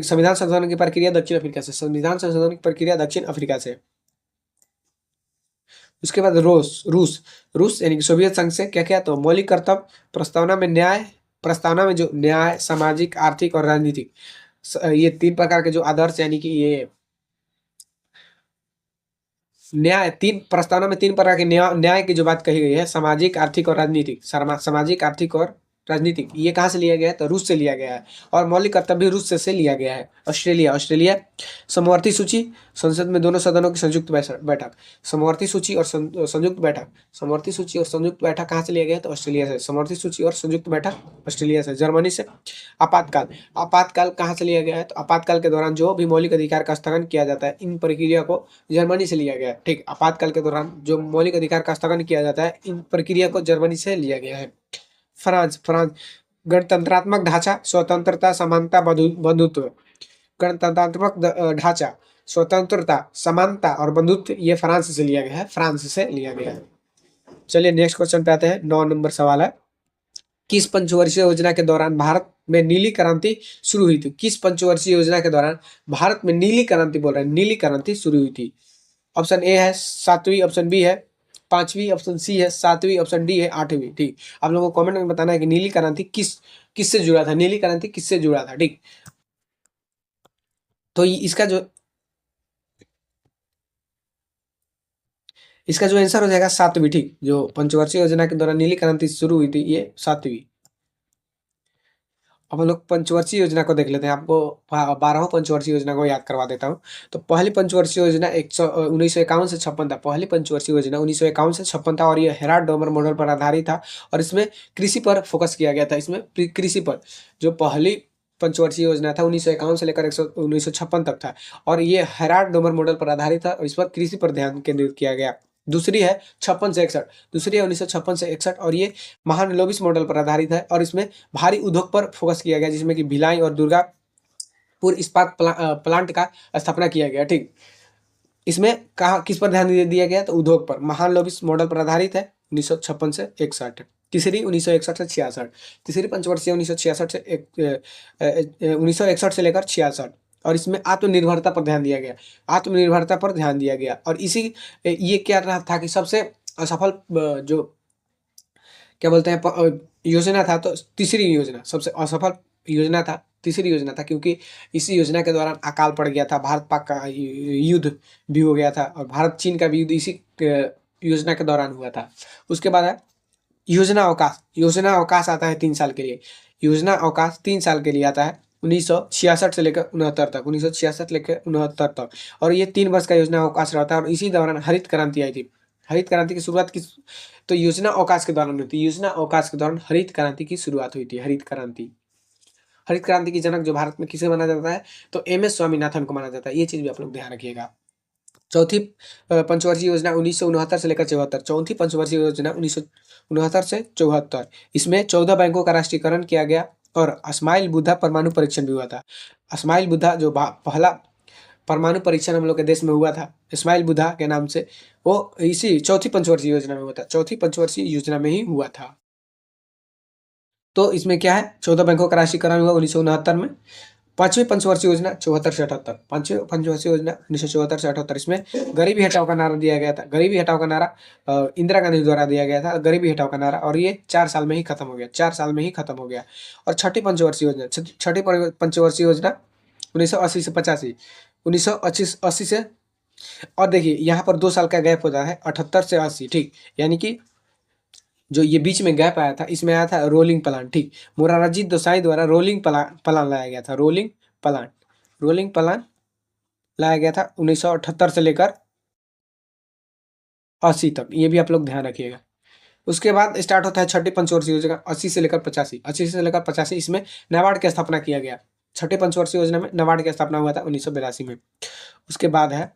संविधान संशोधन की प्रक्रिया दक्षिण अफ्रीका से, संविधान संशोधन की प्रक्रिया दक्षिण अफ्रीका से। उसके बाद रूस यानी कि सोवियत संघ से क्या क्या? तो मौलिक कर्तव्य, प्रस्तावना में जो न्याय, सामाजिक, आर्थिक और राजनीतिक, ये 3 प्रकार के जो आदर्श यानी कि ये न्याय, प्रस्तावना में 3 प्रकार के न्याय की जो बात कही गई है, सामाजिक, आर्थिक और राजनीतिक। सामाजिक, आर्थिक और राजनीतिक, ये कहाँ से लिया गया है? तो रूस से लिया गया है। और मौलिक कर्तव्य भी रूस से लिया गया है। ऑस्ट्रेलिया समवर्ती सूची, संसद में दोनों सदनों की संयुक्त बैठक। समवर्ती सूची और संयुक्त बैठक कहाँ से लिया गया है? तो ऑस्ट्रेलिया से। समवर्ती सूची और संयुक्त बैठक ऑस्ट्रेलिया से। जर्मनी से आपातकाल कहाँ से लिया गया है? तो आपातकाल के दौरान जो भी मौलिक अधिकार का स्थगन किया जाता है, इन प्रक्रिया को जर्मनी से लिया गया है। ठीक, आपातकाल के दौरान जो मौलिक अधिकार का स्थगन किया जाता है, इन प्रक्रिया को जर्मनी से लिया गया है। फ्रांस गणतंत्रात्मक ढांचा, स्वतंत्रता, समानता, बंधुत्व। गणतंत्रात्मक ढांचा, स्वतंत्रता, समानता और बंधुत्व, ये फ्रांस से लिया गया है। चलिए नेक्स्ट क्वेश्चन पे आते हैं। 9 नंबर सवाल है, किस पंचवर्षीय योजना के दौरान भारत में नीली क्रांति शुरू हुई थी? किस पंचवर्षीय योजना के दौरान भारत में नीली क्रांति शुरू हुई थी? ऑप्शन ए है 7वीं, ऑप्शन बी है 5वीं, ऑप्शन सी है 7वीं, ऑप्शन डी है 8वीं। ठीक, आप लोगों को कमेंट में बताना है कि नीली क्रांति किससे जुड़ा था। ठीक, तो इसका जो आंसर हो जाएगा 7वीं। ठीक, जो पंचवर्षीय योजना के दौरान नीली क्रांति शुरू हुई थी ये 7वीं। अब हम लोग पंचवर्षीय योजना को देख लेते हैं। आपको 12वां पंचवर्षीय योजना को याद करवा देता हूँ। तो पहली पंचवर्षीय योजना 1951 से 56 था। पहली पंचवर्षीय योजना 1951 से 56 था और ये हेराल्ड डोमर मॉडल पर आधारित था और इसमें कृषि पर फोकस किया गया था। इसमें कृषि पर जो पहली पंचवर्षीय योजना था 1951 से लेकर 1956 तक था और ये हेराल्ड डोमर मॉडल पर आधारित था और इस पर कृषि पर ध्यान केंद्रित किया गया। दूसरी है 56 से 61, दूसरी है 1956 से 61 और ये महालनोबिस मॉडल पर आधारित है और इसमें भारी उद्योग पर फोकस किया गया जिसमें कि भिलाई और दुर्गापुर इस्पात प्लांट का स्थापना किया गया। ठीक, इसमें कहा किस पर ध्यान दिया गया, तो उद्योग पर। महालनोबिस मॉडल पर आधारित है, 1956 से 61। तीसरी 1961 से 66। तीसरी पंचवर्षीय 1966 से 1961 से लेकर 66। और इसमें आत्मनिर्भरता पर ध्यान दिया गया, आत्मनिर्भरता पर ध्यान दिया गया। और इसी ये क्या रहा था कि सबसे असफल जो क्या बोलते हैं योजना था, तो तीसरी योजना सबसे असफल योजना था, तीसरी योजना था, क्योंकि इसी योजना के दौरान अकाल पड़ गया था, भारत पाक का युद्ध भी हो गया था, और भारत चीन का भी युद्ध इसी योजना के दौरान हुआ था। उसके बाद है योजना अवकाश। योजना अवकाश आता है 3 साल के लिए। योजना अवकाश 3 साल के लिए आता है, 1966 से लेकर 69 तक, 1966 लेकर 69 तक। और ये 3 वर्ष का योजना अवकाश रहता है। और इसी दौरान हरित क्रांति आई थी। हरित क्रांति की शुरुआत किस, तो योजना अवकाश के दौरान हुई थी। योजना अवकाश के दौरान हरित क्रांति की शुरुआत हुई थी। हरित क्रांति, हरित क्रांति की जनक जो भारत में किसे माना जाता है, तो MS स्वामीनाथन को माना जाता है। ये चीज भी आप लोग ध्यान रखिएगा। चौथी पंचवर्षीय योजना 1969 से लेकर 74। चौथी पंचवर्षीय योजना 1969 से 74। इसमें 14 बैंकों का राष्ट्रीयकरण किया गया और स्माइल बुद्धा परमाणु परीक्षण भी हुआ था। स्माइल बुद्धा जो पहला परमाणु परीक्षण हम लोग के देश में हुआ था, इस्माइल बुद्धा के नाम से, वो इसी चौथी पंचवर्षीय योजना में हुआ था। चौथी पंचवर्षीय योजना में ही हुआ था। तो इसमें क्या है, 14 बैंकों का राष्ट्रीयकरण हुआ 1969 में। पांचवी पंचवर्षीय योजना 74 से 78। पांचवी पंचवर्षीय योजना 1974 से 78। इसमें गरीबी हटाओ का नारा दिया गया था। गरीबी हटाओ का नारा इंदिरा गांधी द्वारा दिया गया था, गरीबी हटाओ का नारा। और ये 4 साल में ही खत्म हो गया, 4 साल में ही खत्म हो गया। और छठी पंचवर्षीय योजना, छठी पंचवर्षीय योजना 1980 से 85। 1980 से, और देखिए यहाँ पर 2 साल का गैप होता है, 78 से 80, ठीक। यानी कि जो ये बीच में गैप आया था, इसमें आया था रोलिंग प्लान, ठीक। मोरारजी देसाई द्वारा रोलिंग प्लान लाया गया था। रोलिंग प्लान लाया गया था 1978 से लेकर 80 तक। ये भी आप लोग ध्यान रखिएगा। उसके बाद स्टार्ट होता है छठी पंचवर्षीय योजना 80 से लेकर 85। 80 से लेकर 85 इसमें नाबार्ड की स्थापना किया गया। छठी पंचवर्षीय योजना में नाबार्ड की स्थापना हुआ था 1982 में। उसके बाद है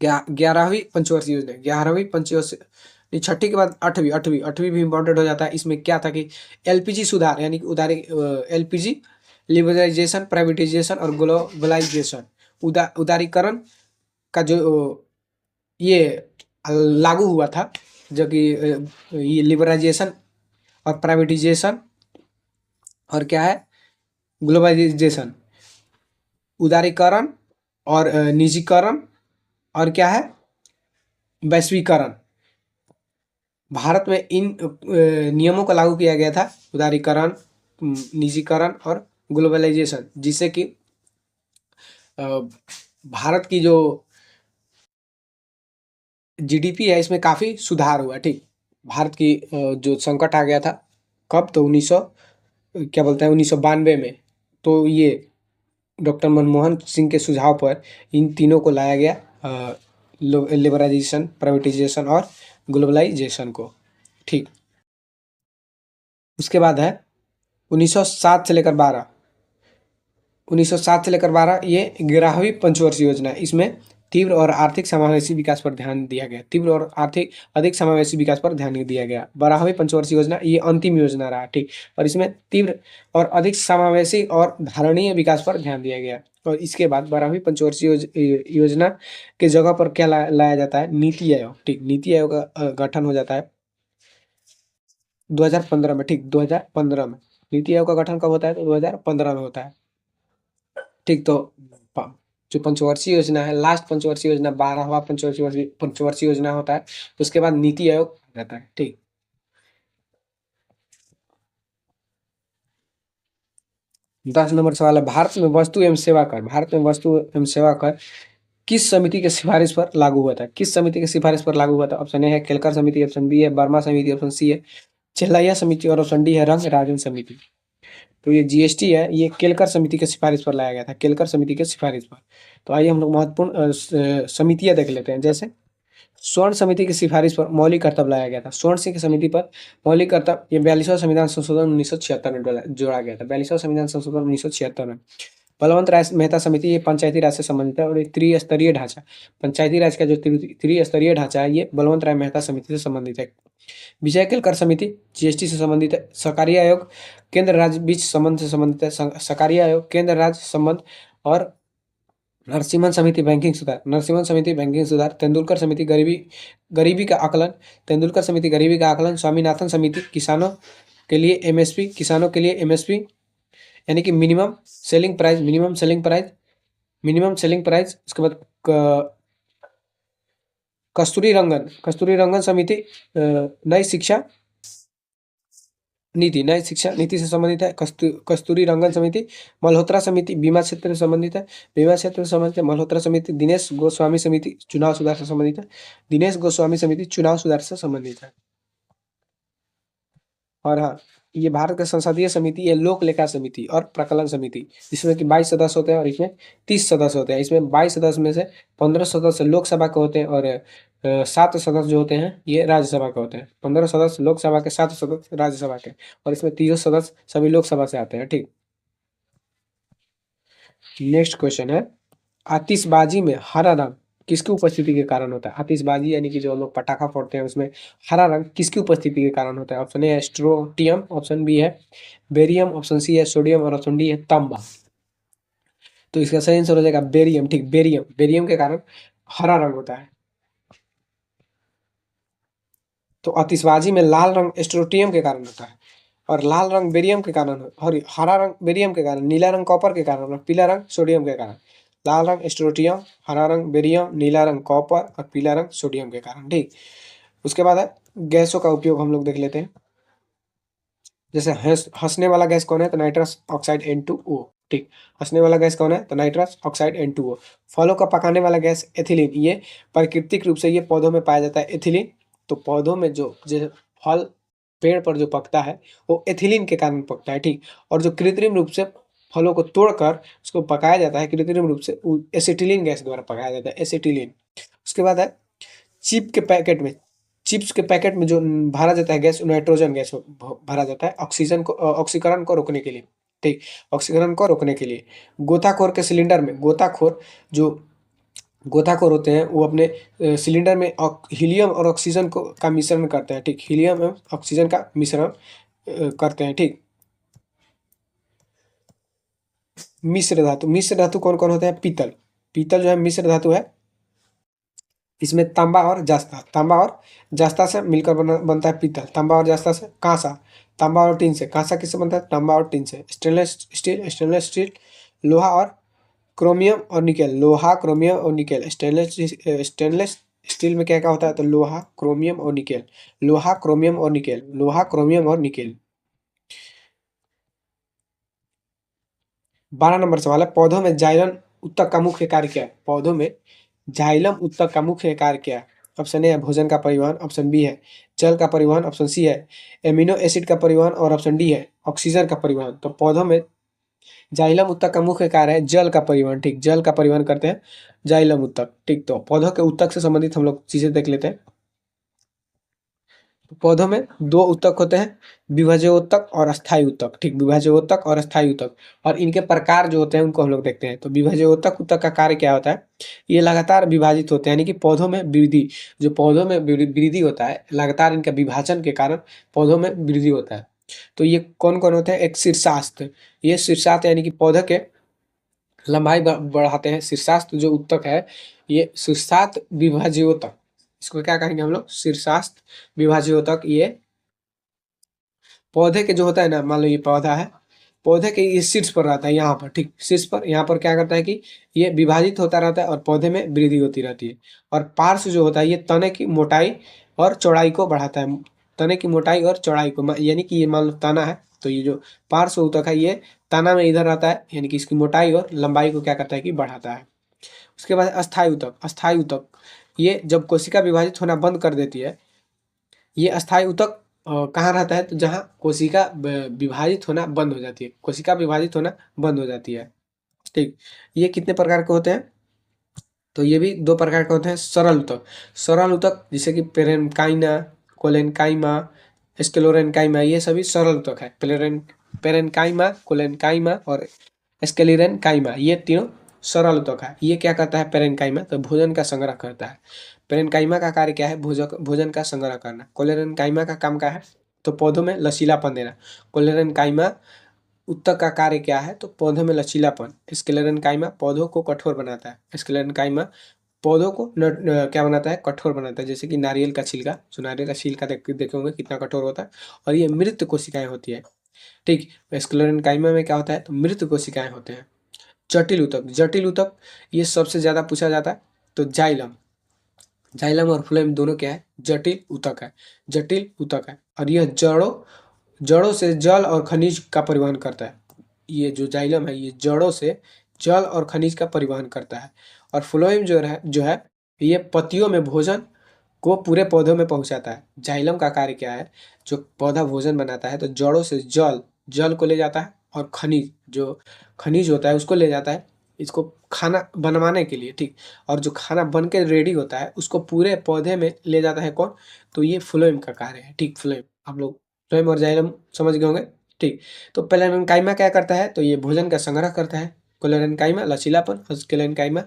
11वीं पंचवर्षीय योजना। 11वीं पंचवर्षीय, छठी के बाद 8वीं, 8वीं भी इंपॉर्टेंट हो जाता है। इसमें क्या था कि LPG सुधार, यानी कि LPG लिबरलाइजेशन, प्राइवेटाइजेशन और ग्लोबलाइजेशन, उदारीकरण का जो ये लागू हुआ था, जो कि ये लिबरलाइजेशन और प्राइवेटाइजेशन और क्या है ग्लोबलाइजेशन, उदारीकरण और निजीकरण और क्या है वैश्वीकरण। भारत में इन नियमों को लागू किया गया था, उदारीकरण, निजीकरण और ग्लोबलाइजेशन, जिससे कि भारत की जो GDP है इसमें काफ़ी सुधार हुआ, ठीक। भारत की जो संकट आ गया था, कब, तो 1992 में। तो ये डॉक्टर मनमोहन सिंह के सुझाव पर इन तीनों को लाया गया, लिबरलाइजेशन, प्राइवेटाइजेशन और ग्लोबलाइजेशन को, ठीक। उसके बाद है 1907 से लेकर 12। 1907 से लेकर 12 ये 11वीं पंचवर्षीय योजना है। इसमें तीव्र और आर्थिक समावेशी विकास पर ध्यान दिया गया। तीव्र और आर्थिक अधिक समावेशी विकास पर ध्यान दिया गया। 12वीं पंचवर्षीय योजना ये अंतिम योजना रहा, ठीक। और इसमें तीव्र और अधिक समावेशी और धारणीय विकास पर ध्यान दिया गया। और इसके बाद 12वीं पंचवर्षीय योजना के जगह पर क्या लाया जाता है, नीति आयोग, ठीक। नीति आयोग का गठन हो जाता है 2015 में, ठीक। 2015 में नीति आयोग का गठन कब होता है, तो 2015 में होता है, ठीक। तो जो पंचवर्षीय योजना है, लास्ट पंचवर्षीय योजना 12वां पंचवर्षीय योजना होता है। उसके बाद नीति आयोग रहता है, ठीक। दस नंबर सवाल है, भारत में वस्तु एवं सेवा कर, भारत में वस्तु एवं सेवा कर किस समिति के सिफारिश पर लागू हुआ था? किस समिति की सिफारिश पर लागू हुआ था? ऑप्शन ए है केलकर समिति, ऑप्शन बी है वर्मा समिति, ऑप्शन सी है चेल्लाया समिति और ऑप्शन डी है रंग राजन समिति। तो ये GST है, ये केलकर समिति के सिफारिश पर लाया गया था, केलकर समिति के सिफारिश पर। तो आइए हम लोग महत्वपूर्ण समितियां देख लेते हैं। जैसे स्वर्ण समिति की सिफारिश पर मौलिक कर्तव्य लाया गया था। स्वर्ण सिंह की समिति पर मौलिक कर्तव्य, ये 42वां संविधान संशोधन 1976 में जोड़ा गया था। 42वां संविधान संशोधन 1976 में। बलवंत राय मेहता समिति ये पंचायती राज से संबंधित है और एक त्रिस्तरीय ढांचा, पंचायती राज का जो त्रिस्तरीय ढांचा है ये बलवंत राय मेहता समिति से संबंधित है। विजय केलकर समिति GST से संबंधित है। सहकारी आयोग केंद्र राज्य बीच संबंध से संबंधित है। सहकारी आयोग केंद्र राज्य संबंध और नरसिम्हन समिति बैंकिंग सुधार, नरसिम्हन समिति बैंकिंग सुधार, तेंदुलकर समिति गरीबी गरीबी का आकलन, तेंदुलकर समिति गरीबी का आकलन, स्वामीनाथन समिति किसानों के लिए एमएसपी, किसानों के लिए एमएसपी यानी कि minimum selling price, minimum selling price, minimum selling price. उसके बाद कस्तूरी रंगन समिति नई शिक्षा नीति, नई शिक्षा नीति से संबंधित है। कस्तूरी रंगन समिति, मल्होत्रा समिति बीमा क्षेत्र से संबंधित है, बीमा क्षेत्र से संबंधित है मल्होत्रा समिति। दिनेश गोस्वामी समिति चुनाव सुधार से संबंधित है, दिनेश गोस्वामी समिति चुनाव सुधार से संबंधित है। और हाँ, ये भारत का संसदीय समिति, ये लोक लेखा समिति और प्रकलन समिति, जिसमें कि 22 सदस्य होते हैं और इसमें 30 सदस्य होते हैं। इसमें 22 सदस्य में से 15 सदस्य लोकसभा के होते हैं और 7 सदस्य जो होते हैं ये राज्यसभा के होते हैं। 15 सदस्य लोकसभा के, 7 सदस्य राज्यसभा के, और इसमें 30 सदस्य सभी लोकसभा से आते हैं। ठीक, नेक्स्ट क्वेश्चन है, आतिशबाजी में हरा रंग किसकी उपस्थिति के कारण होता है? आतिशबाजी यानी कि जो लोग पटाखा फोड़ते हैं उसमें हरा रंग किसकी उपस्थिति के कारण होता है? ऑप्शन ए है स्ट्रोटियम, ऑप्शन बी है बेरियम, ऑप्शन सी है सोडियम और ऑप्शन डी है तांबा। तो इसका सही आंसर हो जाएगा बेरियम। ठीक, बेरियम, बेरियम के कारण हरा रंग होता है। तो आतिशबाजी में लाल रंग स्ट्रोटियम के कारण होता है और लाल रंग बेरियम के कारण, और हरा रंग बेरियम के कारण, नीला रंग कॉपर के कारण और पीला रंग सोडियम के कारण। लाल रंग स्ट्रोटियम, हरा रंग बेरियम, नीला रंग कॉपर और पीला रंग सोडियम के कारण। ठीक, उसके बाद है गैसों का उपयोग, हम लोग देख लेते हैं। जैसे हंसने वाला गैस कौन है? तो नाइट्रस ऑक्साइड N2O। ठीक, हंसने वाला गैस कौन है? तो नाइट्रस ऑक्साइड N2O। फलों का पकाने वाला गैस एथिलीन, ये प्राकृतिक रूप से ये पौधों में पाया जाता है एथिलीन। तो पौधों में जो जो फल पेड़ पर जो पकता है वो एथिलीन के कारण पकता है। ठीक, और जो कृत्रिम रूप से फलों को तोड़कर उसको पकाया जाता है कृत्रिम रूप से, वो एसिटिलीन गैस द्वारा पकाया जाता है, एसिटिलीन। उसके बाद है चिप के पैकेट में, चिप्स के पैकेट में जो भरा जाता है गैस, नाइट्रोजन गैस भरा जाता है ऑक्सीजन को, ऑक्सीकरण को रोकने के लिए। ठीक, ऑक्सीकरण को रोकने के लिए। गोताखोर के सिलेंडर में, गोताखोर जो गोताखोर होते हैं वो अपने सिलेंडर में हीलियम और ऑक्सीजन को का मिश्रण करते हैं। ठीक, हीलियम एवं ऑक्सीजन का मिश्रण करते हैं। ठीक, मिश्र धातु, मिश्र धातु कौन कौन होते हैं? पीतल, पीतल जो है मिश्र धातु है। इसमें तांबा और जास्ता, तांबा और जास्ता से मिलकर बनता है पीतल। तांबा और जास्ता से कांसा, तांबा और टीन से, कांसा किससे बनता है? तांबा और टीन से। स्टेनलेस स्टील, स्टेनलेस स्टील, लोहा और क्रोमियम और निकेल, लोहा क्रोमियम और निकेल। स्टेनलेस स्टील में क्या क्या होता है? तो लोहा क्रोमियम और निकेल, लोहा क्रोमियम और निकेल, लोहा क्रोमियम और निकेल। 12 नंबर सवाल है, पौधों में जाइलम उत्तक का मुख्य कार्य क्या है? पौधों में जाइलम उत्तक का मुख्य कार्य क्या है? ऑप्शन ए है भोजन का परिवहन, ऑप्शन बी है जल का परिवहन, ऑप्शन सी है एमिनो एसिड का परिवहन और ऑप्शन डी है ऑक्सीजन का परिवहन। तो पौधों में जाइलम उत्तक का मुख्य कार्य है जल का परिवहन। ठीक, जल का परिवहन करते हैं जाइलम उत्तक। ठीक, तो पौधों के उत्तक से संबंधित हम लोग चीजें देख लेते हैं। पौधों में 2 उत्तक होते हैं, विभाज्य उत्तक और अस्थायी उत्तक। ठीक, विभाज्य उत्तक और अस्थायी उत्तक, और इनके प्रकार जो होते हैं उनको हम लोग देखते हैं। तो विभाज्य उत्तक का कार्य क्या होता है? ये लगातार विभाजित होते हैं, यानी कि पौधों में वृद्धि, जो पौधों में वृद्धि होता है लगातार इनका विभाजन के कारण पौधों में वृद्धि होता है। तो ये कौन कौन होते हैं? एक शीर्षास्त्र, ये शीर्षास्त्र यानी कि पौधे के लंबाई बढ़ाते हैं। शीर्षास्त्र जो उत्तक है ये शीर्षास्त्र विभाज्योतक, इसको क्या कहेंगे हम लोग? शीर्षास्त्र विभाज्योतक। ये पौधे के जो होता है ना, मान लो ये पौधा है, पौधे के ये शीर्ष पर रहता है, यहाँ पर। ठीक, शीर्ष पर, यहाँ पर क्या करता है कि ये विभाजित होता रहता है और पौधे में वृद्धि होती रहती है। और पार्श्व जो होता है ये तने की मोटाई और चौड़ाई को बढ़ाता है, तने की मोटाई और चौड़ाई को, यानी कि ये मान लो तना है तो ये जो पार्श्व ऊतक है ये तना में इधर रहता है, यानी कि इसकी मोटाई और लंबाई को क्या करता है कि बढ़ाता है। उसके बाद अस्थायी ऊतक, अस्थायी ऊतक ये जब कोशिका विभाजित होना बंद कर देती है, ये अस्थायी ऊतक कहाँ रहता है? तो जहाँ कोशिका विभाजित होना बंद हो जाती है, कोशिका विभाजित होना बंद हो जाती है। ठीक, ये कितने प्रकार के होते हैं? तो ये भी 2 प्रकार के होते हैं। सरल ऊतक, सरल ऊतक जैसे कि पेरेनकाइमा, कोलेनकाइमा, स्क्लेरेनकाइमा, ये सभी सरल ऊतक है। पेरेनकाइमा, कोलेनकाइमा और स्क्लेरेनकाइमा, ये तीनों सरल ऊतक है। ये क्या करता है पेरेनकाइमा? तो भोजन का संग्रह करता है। पेरेनकाइमा का कार्य क्या है? भोजन का संग्रह करना। कोलेरेनकाइमा का काम क्या है? तो पौधों में लचीलापन देना। कोलेरेनकाइमा उत्तक का कार्य क्या है? तो पौधे में लचीलापन। स्क्लेरेंकाइमा पौधों को कठोर बनाता है। स्क्लेरेंकाइमा पौधों को क्या बनाता है? कठोर बनाता है। जैसे कि नारियल का छिलका, जो नारियल का छिलका देखे होंगे कितना कठोर होता है, और ये मृत कोशिकाएं होती है। ठीक, स्क्लेरेंकाइमा में क्या होता है? तो मृत कोशिकाएं होते हैं। जटिल ऊतक, जटिल ऊतक ये सबसे ज्यादा पूछा जाता है। तो जाइलम, जाइलम और फ्लोएम दोनों क्या है? जटिल ऊतक है। जटिल ऊतक है, और यह जड़ों जड़ों से जल और खनिज का परिवहन करता है। ये जो जाइलम है, ये जड़ों से जल और खनिज का परिवहन करता है। और फ्लोएम जो है ये पत्तियों में भोजन को पूरे पौधों में पहुंचाता है। जाइलम का कार्य क्या है? जो पौधा भोजन बनाता है तो जड़ों से जल जल को ले जाता है, और खनिज जो खनिज होता है उसको ले जाता है, इसको खाना बनवाने के लिए। ठीक, और जो खाना बन के रेडी होता है उसको पूरे पौधे में ले जाता है कौन? तो ये फ्लोएम का कार्य है। ठीक, फ्लोएम, आप लोग फ्लोएम और जाइलम समझ गए होंगे। ठीक, तो पेलेनकाइमा क्या करता है? तो ये भोजन का संग्रह करता है। कोलेरेंकाइमा लचीलापन, और स्क्लेरेंकाइमा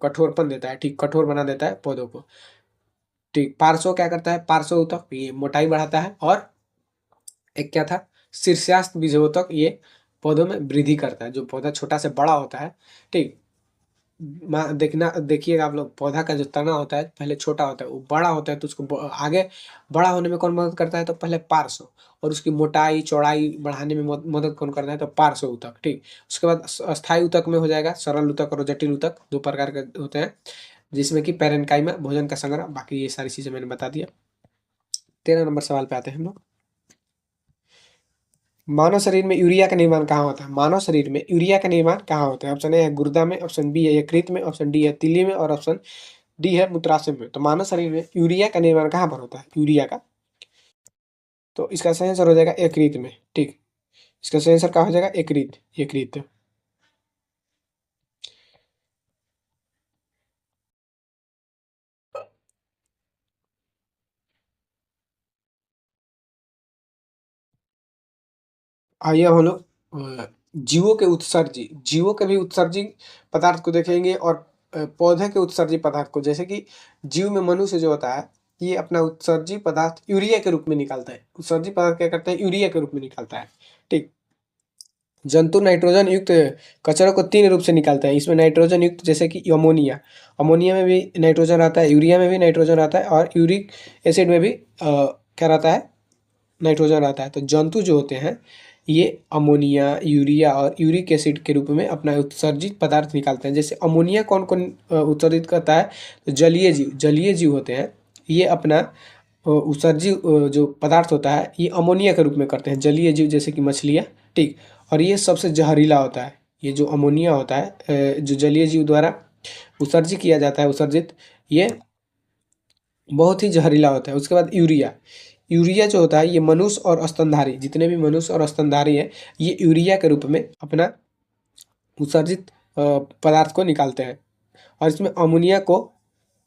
कठोरपन देता है। ठीक, कठोर बना देता है पौधों को। ठीक, पार्श्व क्या करता है? पार्श्व ऊतक ये मोटाई बढ़ाता है, और एक क्या था? शीर्षास्थ बीजोतक ये पौधों में वृद्धि करता है। जो पौधा छोटा से बड़ा होता है, ठीक, देखना देखिएगा आप लोग, पौधा का जो तना होता है पहले छोटा होता है, वो बड़ा होता है तो उसको आगे बड़ा होने में कौन मदद करता है? तो पहले पार्श्व, और उसकी मोटाई चौड़ाई बढ़ाने में मदद कौन करता है? तो पार्श्व ऊतक। ठीक, उसके बाद अस्थायी ऊतक में हो जाएगा सरल ऊतक और जटिल ऊतक, दो प्रकार के होते हैं, जिसमें कि पेरेन्काइमा भोजन का संग्रह, बाकी ये सारी चीजें मैंने बता दिया। 13 नंबर सवाल पे आते हैं हम लोग। मानव शरीर में यूरिया का निर्माण कहाँ होता है? मानव शरीर में यूरिया का निर्माण कहाँ होता है? ऑप्शन ए है गुर्दा में, ऑप्शन बी है यकृत में, ऑप्शन डी है तिल्ली में, और ऑप्शन डी है मूत्राशय में। तो मानव शरीर में यूरिया का निर्माण कहाँ पर होता है? यूरिया का, तो इसका सही आंसर हो जाएगा यकृत में। ठीक, इसका सही आंसर क्या हो जाएगा? यकृत, यकृत। आइए हम लोग जीवों के उत्सर्जी, जीवों के भी उत्सर्जी पदार्थ को देखेंगे, और पौधे के उत्सर्जी पदार्थ को। जैसे कि जीव में मनुष्य जो होता है, ये अपना उत्सर्जी पदार्थ यूरिया के रूप में निकालता है। उत्सर्जी पदार्थ क्या करता है? यूरिया के रूप में निकालता है। ठीक, जंतु नाइट्रोजन युक्त कचरों को 3 रूप से निकालते हैं। इसमें नाइट्रोजन युक्त जैसे कि अमोनिया, अमोनिया में भी नाइट्रोजन रहता है, यूरिया में भी नाइट्रोजन रहता है, और यूरिक एसिड में भी क्या रहता है? नाइट्रोजन रहता है। तो जंतु जो होते हैं ये अमोनिया, यूरिया और यूरिक एसिड के रूप में अपना उत्सर्जित पदार्थ निकालते हैं। जैसे अमोनिया कौन कौन उत्सर्जित करता है? तो जलीय जीव होते हैं, ये अपना उत्सर्जी जो पदार्थ होता है ये अमोनिया के रूप में करते हैं, जलीय जीव जैसे कि मछलियाँ। ठीक, और ये सबसे जहरीला होता है। ये जो अमोनिया होता है जो जलीय जीव द्वारा उत्सर्जित किया जाता है, उत्सर्जित, ये बहुत ही जहरीला होता है। उसके बाद यूरिया, यूरिया जो होता है ये मनुष्य और स्तनधारी, जितने भी मनुष्य और स्तनधारी है, ये यूरिया के रूप में अपना उत्सर्जित पदार्थ को निकालते हैं। और इसमें अमोनिया को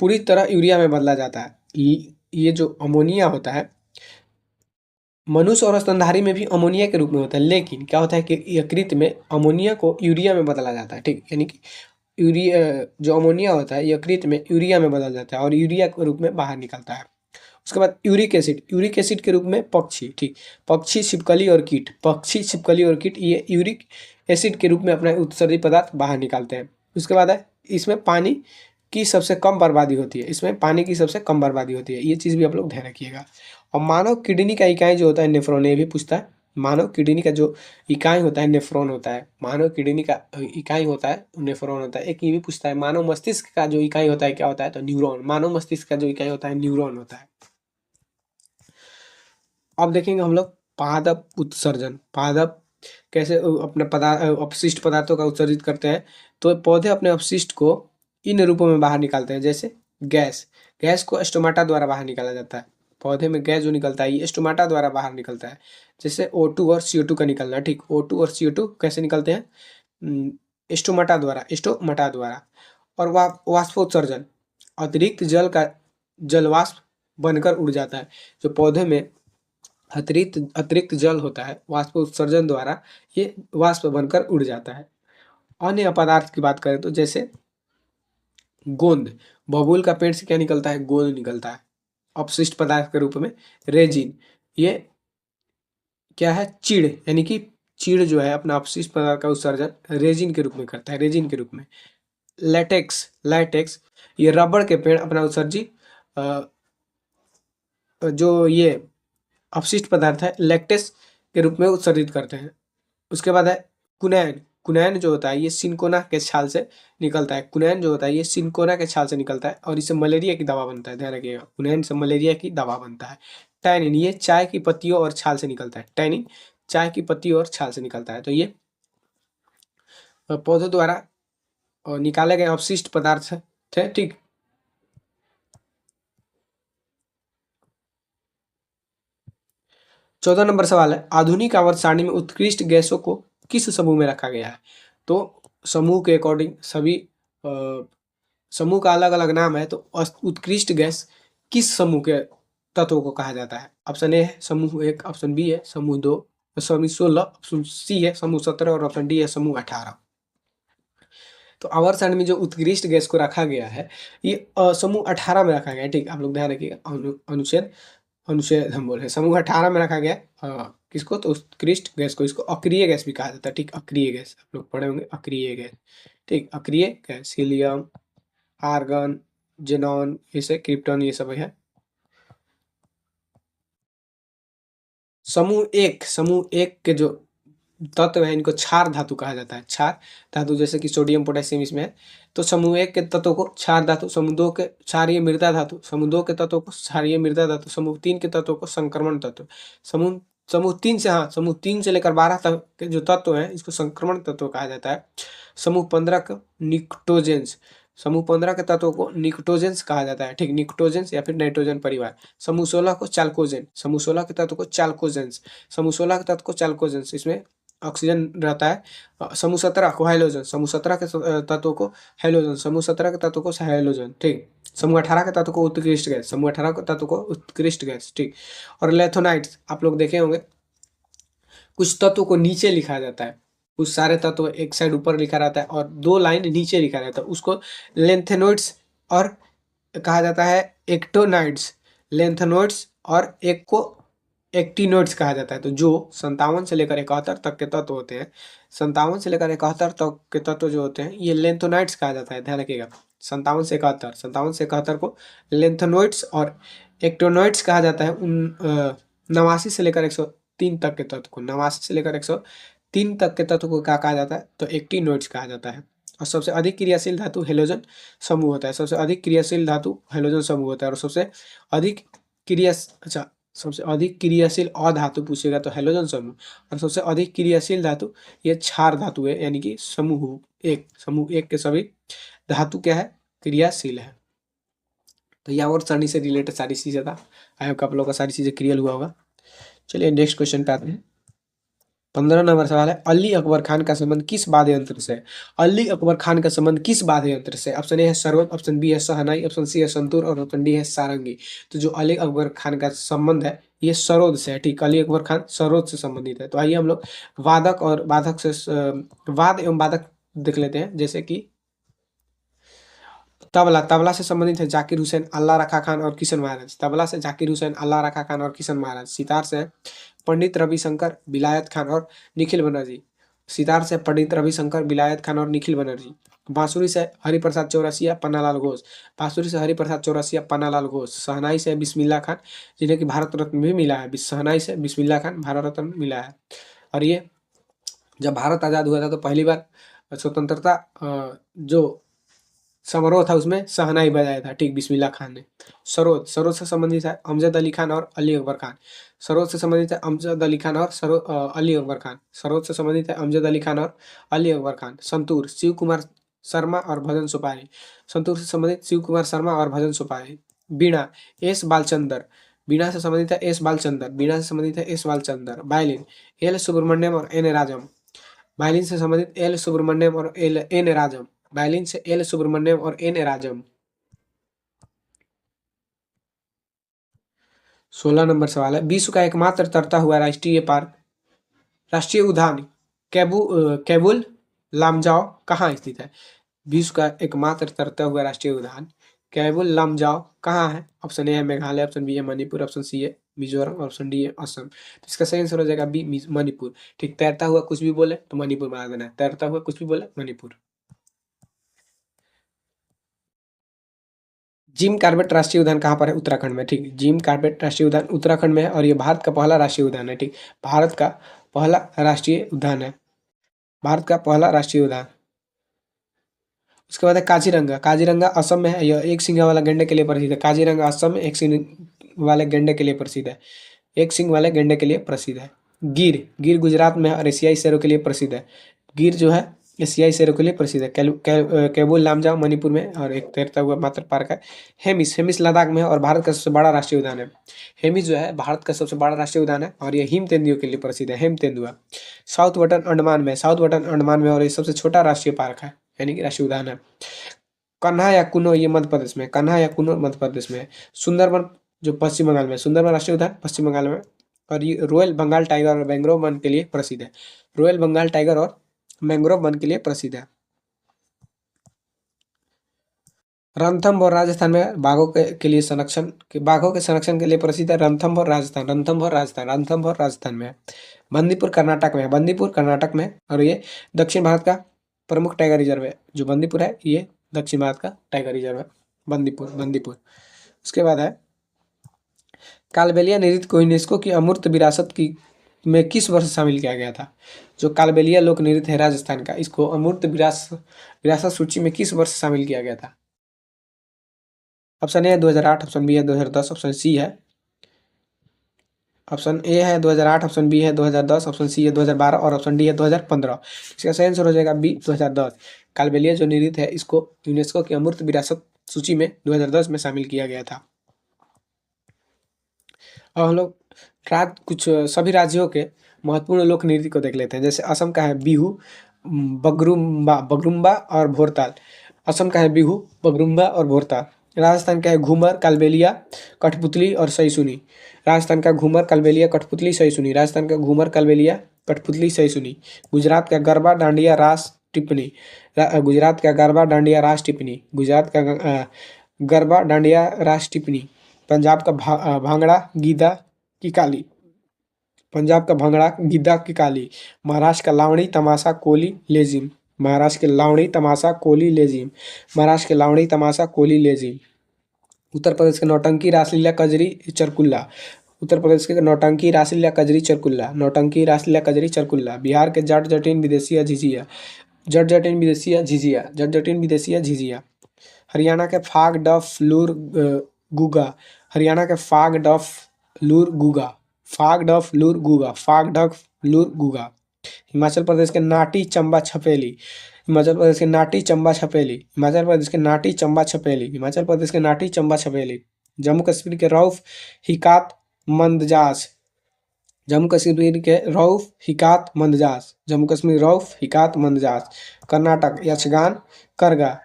पूरी तरह यूरिया में बदला जाता है। ये जो अमोनिया होता है मनुष्य और स्तनधारी में भी अमोनिया के रूप में होता है, लेकिन क्या होता है कि यकृत में अमोनिया को यूरिया में बदला जाता है। ठीक, यानी कि यूरिया जो अमोनिया होता है यकृत में यूरिया में बदल जाता है, और यूरिया के रूप में बाहर निकलता है। उसके बाद यूरिक एसिड, यूरिक एसिड के रूप में पक्षी। ठीक, पक्षी, छिपकली और कीट, पक्षी, छिपकली और कीट ये यूरिक एसिड के रूप में अपना उत्सर्जित पदार्थ बाहर निकालते हैं। उसके बाद है इसमें पानी की सबसे कम बर्बादी होती है, इसमें पानी की सबसे कम बर्बादी होती है, ये चीज़ भी आप लोग ध्यान रखिएगा। और मानव किडनी का इकाई जो होता है नेफ्रॉन, ये भी पूछता है। मानव किडनी का जो इकाई होता है नेफ्रॉन होता है, मानव किडनी का इकाई होता है नेफ्रॉन होता है। एक ये भी पूछता है मानव मस्तिष्क का जो इकाई होता है क्या होता है? तो न्यूरॉन, मानव मस्तिष्क का जो इकाई होता है न्यूरॉन होता है। अब देखेंगे हम लोग पादप उत्सर्जन, पादप कैसे अपने अपशिष्ट पदार्थों का उत्सर्जित करते हैं। तो पौधे अपने अपशिष्ट को इन रूपों में बाहर निकालते हैं। जैसे गैस, गैस को स्टोमाटा द्वारा बाहर निकाला जाता है। पौधे में गैस जो निकलता है ये स्टोमाटा द्वारा बाहर निकलता है। जैसे O2 और CO2 का निकलना। ठीक, O2 और CO2 कैसे निकलते हैं? स्टोमाटा द्वारा, स्टोमाटा द्वारा। और वाष्पोत्सर्जन, अतिरिक्त जल का जलवाष्प बनकर उड़ जाता है। जो पौधे में अतिरिक्त अतिरिक्त जल होता है वाष्प उत्सर्जन द्वारा ये वाष्प बनकर उड़ जाता है। अन्य पदार्थ की बात करें तो जैसे गोंद, बबूल का पेड़ से क्या निकलता है? गोंद निकलता है अपशिष्ट पदार्थ के रूप में। रेजिन, ये क्या है? चिड़, यानी कि चीड़ जो है अपना अपशिष्ट पदार्थ का उत्सर्जन रेजिन के रूप में करता है, रेजिन के रूप में। लैटेक्स, लैटेक्स ये रबड़ के पेड़ अपना उत्सर्जी जो ये अपशिष्ट पदार्थ है लैक्टेस के रूप में उत्सर्जित करते हैं। उसके बाद है कुनैन। कुनैन जो होता है ये सिनकोना के छाल से निकलता है। कुनैन जो होता है ये सिनकोना के छाल से निकलता है और इससे मलेरिया की दवा बनता है, ध्यान रखिएगा। कुनैन से मलेरिया की दवा बनता है। टैनिन ये चाय की पत्तियों और छाल से निकलता है। टैनिन चाय की पत्तियों और छाल से निकलता है। तो ये पौधों द्वारा निकाले गए अपशिष्ट पदार्थ थे, ठीक। 14 नंबर सवाल है, आधुनिक आवर्त सारणी में उत्कृष्ट गैसों को किस समूह में रखा गया है? तो समूह के अकॉर्डिंग सभी समूह का अलग अलग नाम है। तो उत्कृष्ट गैस किस समूह के तत्वों को कहा जाता है? ऑप्शन ए है समूह 1, ऑप्शन बी है समूह 2, समूह 16, ऑप्शन सी है समूह 17 और ऑप्शन डी है समूह 18। तो आवर्त सारणी में जो उत्कृष्ट गैस को रखा गया है ये समूह 18 में रखा गया है, ठीक। आप लोग ध्यान रखिएगा, अनुच्छेद अनुच्छेद हम बोल रहे हैं समूह 18 में रखा गया है। किसको? तो उत्कृष्ट गैस को। इसको अक्रिय गैस भी कहा जाता है, ठीक। अक्रिय गैस आप लोग पढ़े होंगे, अक्रिय गैस, ठीक। अक्रिय गैस हीलियम, आर्गन, जेनॉन, जैसे क्रिप्टॉन, ये सब है। समूह एक के जो तत्व है इनको क्षार धातु कहा जाता है। क्षार धातु जैसे कि सोडियम पोटेशियम इसमें है। तो समूह 1 के तत्वों को क्षार धातु, समूह 2 के क्षारीय मृदा धातु, समूह 2 के तत्वों को क्षारीय मृदा धातु, समूह 3 के तत्वों को संक्रमण तत्व। समूह समूह 3 से, हाँ, समूह 3 से लेकर 12 तक के जो तत्व हैं इसको संक्रमण तत्व कहा जाता है। समूह 15 को निक्टोजेंस, समूह 15 के तत्वों को निक्टोजेंस कहा जाता है, ठीक। निक्टोजेंस या फिर नाइट्रोजन परिवार। समूह 16 को चाल्कोजेन, समूह 16 के तत्व को चाल्कोजेंस, समूह 16 के तत्व को चाल्कोजेंस, इसमें ऑक्सीजन रहता है। समूह 17 को हाइड्रोजन, समूह 17 के तत्वों को हाइड्रोजन, समूह 17 के तत्वों को हाइड्रोजन, ठीक। समूह 18 के तत्व को उत्कृष्ट गैस, समूह 18 के तत्व को उत्कृष्ट गैस, ठीक। और लेथोनाइट्स आप लोग देखे होंगे, कुछ तत्वों को नीचे लिखा जाता है, कुछ सारे तत्व एक साइड ऊपर लिखा रहता है और 2 लाइन नीचे लिखा रहता है, उसको लेंथेनोइड्स और कहा जाता है एक्टोनाइड्स। लेंथेनोइड्स और एक को एक्टिनोइड्स कहा जाता है। तो जो 57 से लेकर 71 तक के तत्व होते हैं, 57 से लेकर 71 तक के तत्व जो होते हैं ये लेंथोनाइड्स कहा जाता है, ध्यान रखिएगा। 57 से 71, 57 से 71 को लेंथोनोइड्स और एक्टोनोइड्स कहा जाता है। उन 89 से लेकर 103 तक के तत्व को, 89 से लेकर 103 तक के तत्व को क्या कहा जाता है? तो एक्टिनोइड्स कहा जाता है। और सबसे अधिक क्रियाशील धातु हेलोजन समूह होता है। सबसे अधिक क्रियाशील धातु हेलोजन समूह होता है। और सबसे अधिक सबसे अधिक क्रियाशील अधातु पूछेगा तो हेलोजन समूह। और सबसे अधिक क्रियाशील धातु ये क्षार धातु है, यानी कि समूह एक के सभी धातु क्या है? क्रियाशील है। तो यह और सारणी से रिलेटेड सारी चीजें था। आई होप आप लोगों का सारी चीजें क्लियर हुआ होगा। चलिए नेक्स्ट क्वेश्चन पे आते हैं। 15 नंबर सवाल है, अली अकबर खान का संबंध किस वाद्य यंत्र से? अली अकबर खान का संबंध किस वाद्य यंत्र से? ऑप्शन ए है सरोद, ऑप्शन बी है शहनाई, ऑप्शन सी है संतूर और ऑप्शन डी है सारंगी। तो जो अली अकबर खान का संबंध है ये सरोद से है, ठीक। अली अकबर खान सरोद से संबंधित है। तो आइए हम लोग वादक और बाधक से वाद एवं बाधक देख लेते हैं। जैसे कि तबला, तबला से संबंधित है जाकिर हुसैन, अल्लाह रखा खान और किशन महाराज। तबला से जाकिर हुसैन, अल्लाह रखा खान और किशन महाराज। सितार से पंडित रविशंकर, विलायत खान और निखिल बनर्जी। सितार से पंडित रविशंकर, विलायत खान और निखिल बनर्जी। बांसुरी से हरिप्रसाद चौरसिया, पन्नालाल घोष। बांसुरी से हरिप्रसाद चौरसिया, पन्नालाल घोष। शहनाई से बिस्मिल्लाह खान, जिन्हें कि भारत रत्न भी मिला है। शहनाई से बिस्मिल्लाह खान भारत रत्न मिला है। और ये जब भारत आज़ाद हुआ था तो पहली बार स्वतंत्रता जो समारोह था उसमें शहनाई बजाया था, ठीक, बिस्मिल्लाह खान ने। सरोद, सरोद से संबंधित है अमजद अली खान और अली अकबर खान। सरोद से संबंधित है अमजद अली खान और अली अकबर खान। सरोद से संबंधित है अमजद अली खान और अली अकबर खान। संतूर, शिव कुमार शर्मा और भजन सुपारी। संतूर से संबंधित शिव कुमार शर्मा और भजन सुपारी। बीणा, एस बालचंदर। बीणा से संबंधित है एस बालचंदर। बीणा से संबंधित है S Balachander. Violin, L Subramaniam और एन राजम। वायलिन से संबंधित एल सुब्रमण्यम और एन राजम। वायलिन से एल सुब्रमण्यम और एन राजम। 16 नंबर सवाल है, विश्व का एकमात्र तरता हुआ राष्ट्रीय उद्यान कैबुल लामजाओ कहाँ स्थित है? विश्व का एकमात्र तरता हुआ राष्ट्रीय उद्यान कैबुल लामजाओ कहाँ है? ऑप्शन ए है मेघालय, ऑप्शन बी है मणिपुर, ऑप्शन सी है मिजोरम, ऑप्शन डी है असम। तो इसका सही आंसर हो जाएगा बी, मणिपुर। ठीक, तैरता हुआ कुछ भी बोले तो मणिपुर बना देना है, तैरता हुआ कुछ भी बोले मणिपुर। जिम कॉर्बेट राष्ट्रीय उद्यान कहाँ पर है? उत्तराखंड में। ठीक, जिम कॉर्बेट राष्ट्रीय उद्यान उत्तराखंड में है और ये भारत का पहला राष्ट्रीय उद्यान है। ठीक, भारत का पहला राष्ट्रीय उद्यान है, भारत का पहला राष्ट्रीय उद्यान। उसके बाद है काजीरंगा। काजीरंगा असम में है, यह एक सिंगा वाला गैंडे के लिए प्रसिद्ध है। काजीरंगा असम में एक सिंग वाले गैंडे के लिए प्रसिद्ध है, एक सिंग वाले गैंडे के लिए प्रसिद्ध है। गिर, गिर गुजरात में है और एशियाई शेरों के लिए प्रसिद्ध है। गिर जो है एशियाई शेरों के लिए प्रसिद्ध है। केबुल लामजाओ मणिपुर में और एक तैरता हुआ मात्र पार्क है। हेमिस, हेमिस लद्दाख में है और भारत का सबसे बड़ा राष्ट्रीय उद्यान है। हेमिस जो है भारत का सबसे बड़ा राष्ट्रीय उद्यान है और ये हिम तेंदुओं के लिए प्रसिद्ध है, हिम तेंदुआ। साउथ बटन अंडमान में, साउथ बटन अंडमान में और ये सबसे छोटा राष्ट्रीय पार्क है, यानी कि राष्ट्रीय उद्यान है। कन्हा या कुनो, ये मध्य प्रदेश में, कन्हा या कुनो मध्य प्रदेश में है। सुंदरबन जो पश्चिम बंगाल में, सुंदरबन राष्ट्रीय उद्यान पश्चिम बंगाल में। और ये रॉयल बंगाल टाइगर और मैंग्रोव वन के लिए प्रसिद्ध है, रॉयल बंगाल टाइगर और मैंग्रोव वन के लिए प्रसिद्ध है। रणथंभौर राजस्थान में बाघों के लिए संरक्षण बाघों के संरक्षण के लिए प्रसिद्ध है। रणथंभौर राजस्थान, रणथंभौर राजस्थान, रणथंभौर राजस्थान में है। बंदीपुर कर्नाटक में है, बंदीपुर कर्नाटक में है और ये दक्षिण भारत का प्रमुख टाइगर रिजर्व है। जो बंदीपुर है ये दक्षिण भारत का टाइगर रिजर्व है, बंदीपुर, बंदीपुर। उसके बाद है कालबेलिया नृत्य को यूनेस्को की अमूर्त विरासत की में किस वर्ष शामिल किया गया था? जो कालबेलिया लोक नृत्य है राजस्थान का, इसको अमूर्त विरासत सूची में किस वर्ष शामिल किया गया था? ऑप्शन ए है 2008, ऑप्शन बी है 2010, ऑप्शन सी है ऑप्शन ए है 2008, ऑप्शन बी है 2010, ऑप्शन सी है 2012 और ऑप्शन डी है 2015। इसका सही आंसर हो जाएगा बी 2010। कालबेलिया जो नृत्य है इसको यूनेस्को की अमूर्त विरासत सूची में 2010 में शामिल किया गया था। अब हम लोग कुछ सभी राज्यों के महत्वपूर्ण लोक नृत्य को देख लेते हैं। जैसे असम का है बिहू, बगरुम्बा, बगरुम्बा और भोरताल। असम का है बिहू, बगरुम्बा और भोरताल। राजस्थान का है घूमर, कालबेलिया, कठपुतली और सहीसुनी। राजस्थान का घूमर, कालबेलिया, कठपुतली, सहीसुनी। राजस्थान का घूमर, कालबेलिया, कठपुतली, सहीसुनी। गुजरात का गरबा, डांडिया, रास, टिप्पणी। गुजरात का गरबा, डांडिया, रास, टिप्पणी। गुजरात का गरबा, डांडिया, रास, टिप्पणी। पंजाब का भांगड़ा, गीदा की काली। पंजाब का भांगड़ा, गिद्दा की काली। महाराष्ट्र का लावणी, तमाशा, कोली, लेजिम। महाराष्ट्र के लावणी, तमाशा, कोली, लेजिम। महाराष्ट्र के लावणी, तमाशा, कोली, लेजिम। उत्तर प्रदेश के नौटंकी, रासलीला, कजरी, चरकुल्ला। उत्तर प्रदेश के नौटंकी, रासलीला, कजरी, चरकुल्ला। नौटंकी, रासलीला, कजरी, चरकुल्ला। बिहार के जट जटिन विदेशिया झिझिया। जट जटिन विदेशिया झिझिया, जट जटिन विदेशिया झिझिया। हरियाणा के फाग, डफ, लूर, गुगा। हरियाणा के फाग, डफ, लूर, गुगा। फाग, डफ, लूर, गुगा। फाग, डफ, लूर, गुगा। हिमाचल प्रदेश के नाटी, चंबा, छपेली। हिमाचल प्रदेश के नाटी, चंबा, छपेली। हिमाचल प्रदेश के नाटी, चंबा, छपेली। हिमाचल प्रदेश के नाटी, चंबा, छपेली। जम्मू कश्मीर के रऊफ, हिकात, मंदजास। जम्मू कश्मीर के रऊफ, हिकात, मंदजास। जम्मू कश्मीर रऊफ, हिकात, मंदजास। कर्नाटक यक्षगान, करगा।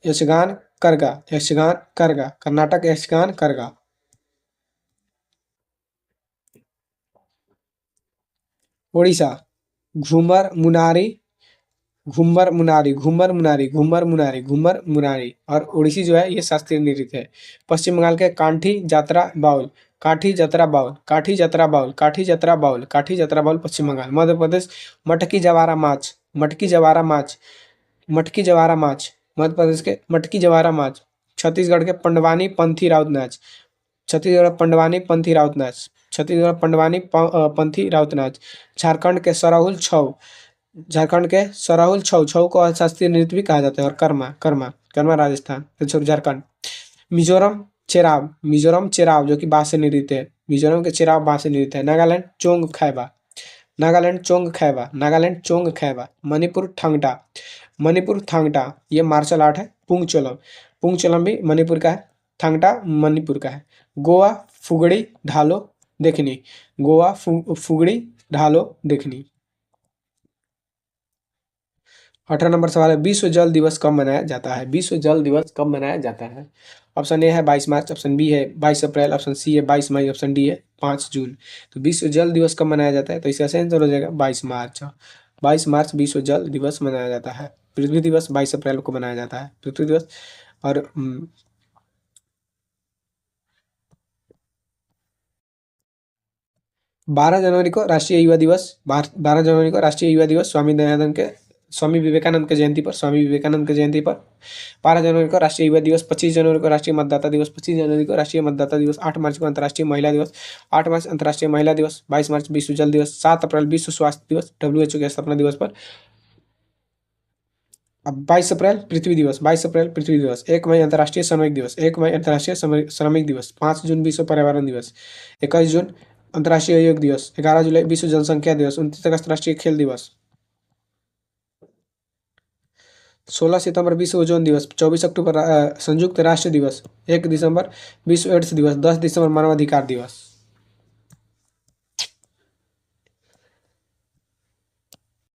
यक्षगान, करगा। यक्षगान, करगा। कर्नाटक यक्षगान, करगा। ओडिशा घूमर, मुनारी, घूमर, मुनारी, घूमर, मुनारी, घूमर, मुनारी, घूमर, मुनारी। और ओडिसी जो है ये शास्त्रीय नृत्य है। पश्चिम बंगाल के कांठी जात्रा बाउल। काठी जतरा बाउल, काठी जतरा बाउल, काठी जतरा बाउल, काठी जतरा बाउल पश्चिम बंगाल। मध्य प्रदेश मटकी जवारा माच, मटकी जवारा माच, मटकी जवारा माच। मध्य प्रदेश के मटकी जवारा माच। छत्तीसगढ़ के पंडवानी पंथी राउत नाच। छत्तीसगढ़ पंडवानी पंथी राउत नाच। छत्तीसगढ़ पंडवानी पंथी राउत नाच। झारखंड के सरहुल छऊ। झारखंड के सरहुल छऊ, छऊ को शास्त्रीय नृत्य भी कहा जाता है। और कर्मा, कर्मा, कर्मा राजस्थान, झारखंड। मिजोरम चेराव, मिजोरम चेराव जो कि बांसे नृत्य है। मिजोरम के चेराव बांसे नृत्य है। नागालैंड चोंग खैबा, नागालैंड चोंग खैबा, नागालैंड चोंग खैबा। मणिपुर ठंगटा, मणिपुर थांगटा, ये मार्शल आर्ट है। पुंगचोलम, पुंगचोलम भी मणिपुर का है। थांगटा मणिपुर का है। गोवा फुगड़ी ढालो देखनी, गोवा फुगड़ी ढालो देखनी। 18 नंबर सवाल है, विश्व जल दिवस कब मनाया जाता है? विश्व जल दिवस कब मनाया जाता है? ऑप्शन ए है 22 मार्च, ऑप्शन बी है 22 अप्रैल, ऑप्शन सी है 22 मई, ऑप्शन डी है 5 जून। तो विश्व जल दिवस कब मनाया जाता है? तो इसका सही आंसर हो जाएगा 22 मार्च। 22 मार्च विश्व जल दिवस मनाया जाता है। पृथ्वी दिवस 22 अप्रैल को मनाया जाता है, पृथ्वी दिवस। और 12 जनवरी को राष्ट्रीय युवा दिवस, 12 जनवरी को राष्ट्रीय युवा दिवस स्वामी विवेकानंद के जयंती पर, 12 जनवरी को राष्ट्रीय युवा दिवस, 25 जनवरी को राष्ट्रीय मतदाता दिवस, 25 जनवरी को राष्ट्रीय मतदाता दिवस, 8 मार्च को अंतर्राष्ट्रीय महिला दिवस, 8 मार्च अंतर्राष्ट्रीय महिला दिवस, 22 मार्च विश्व जल दिवस, 7 अप्रैल विश्व स्वास्थ्य दिवस WHO के स्थापना दिवस पर। अब 22 अप्रैल पृथ्वी दिवस, 22 अप्रैल पृथ्वी दिवस, 1 मई अंतर्राष्ट्रीय श्रमिक दिवस, 1 मई अंतर्राष्ट्रीय श्रमिक दिवस, 5 जून विश्व पर्यावरण दिवस, 21 जून अंतर्राष्ट्रीय योग दिवस, 11 जुलाई विश्व जनसंख्या दिवस, 29 अगस्त राष्ट्रीय खेल दिवस, 16 सितंबर विश्व ओजोन दिवस, 24 अक्टूबर संयुक्त राष्ट्र दिवस, 1 दिसंबर विश्व एड्स दिवस, 10 दिसंबर मानवाधिकार दिवस।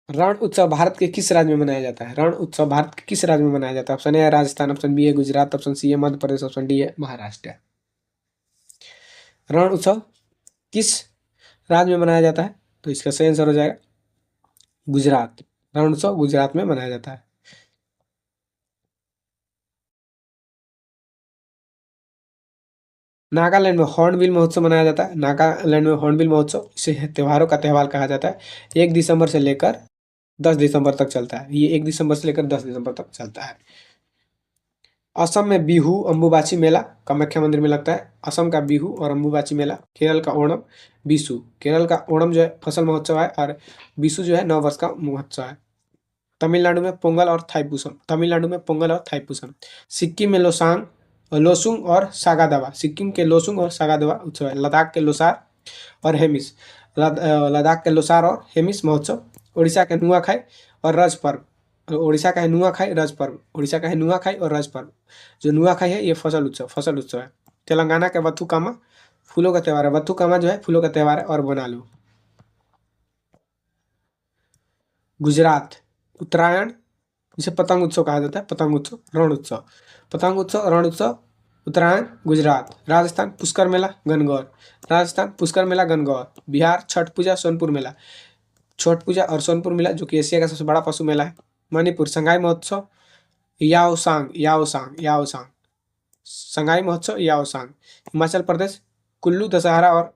रण उत्सव भारत के किस राज्य में मनाया जाता है? रण उत्सव भारत के किस राज्य में मनाया जाता है? ऑप्शन ए है राजस्थान, ऑप्शन बी है गुजरात, ऑप्शन सी है मध्य प्रदेश, ऑप्शन डी है महाराष्ट्र। रण उत्सव किस राज्य में मनाया जाता है? तो इसका सही आंसर हो जाएगा गुजरात। रण उत्सव गुजरात में मनाया जाता है। नागालैंड में हॉर्नबिल महोत्सव मनाया जाता है। नागालैंड में हॉर्नबिल महोत्सव, इसे त्योहारों का त्यौहार कहा जाता है। 1 दिसंबर से लेकर 10 दिसंबर तक चलता है। ये 1 दिसंबर से लेकर 10 दिसंबर तक चलता है। असम में बिहू अम्बुबाची मेला कामाख्या मंदिर में लगता है। असम का बिहू और अम्बुबाची मेला। केरल का ओणम बिशु, केरल का ओणम जो है फसल महोत्सव है और बिशु जो है नव वर्ष का महोत्सव है। तमिलनाडु में पोंगल और थाईपुसम। सिक्किम में लोसुंग और सागादावा, सिक्किम के लोसुंग और सागादावा उत्सव है। लद्दाख के लोसार और हेमिस, लद्दाख के लोसार और हेमिस महोत्सव। उड़ीसा के नुआखाई और रज पर्व, उड़ीसा का है नुआखाई रज पर्व, उड़ीसा का है नुआखाई और रज पर्व। जो नुआखाई है ये फसल उत्सव है। तेलंगाना का बथुकामा फूलों का त्यौहार है। बथुकामा जो है फूलों का त्यौहार है और बना लो। गुजरात उत्तरायण, जिसे पतंग उत्सव कहा जाता है, पतंग उत्सव, रण उत्सव उत्तरायण गुजरात। राजस्थान पुष्कर मेला गणगौर। बिहार छठ पूजा सोनपुर मेला, छठ पूजा और सोनपुर मेला जो कि एशिया का सबसे बड़ा पशु मेला है। मणिपुर संगाई महोत्सव याओसांग, संगाई महोत्सव याओसांग। हिमाचल प्रदेश कुल्लू दशहरा और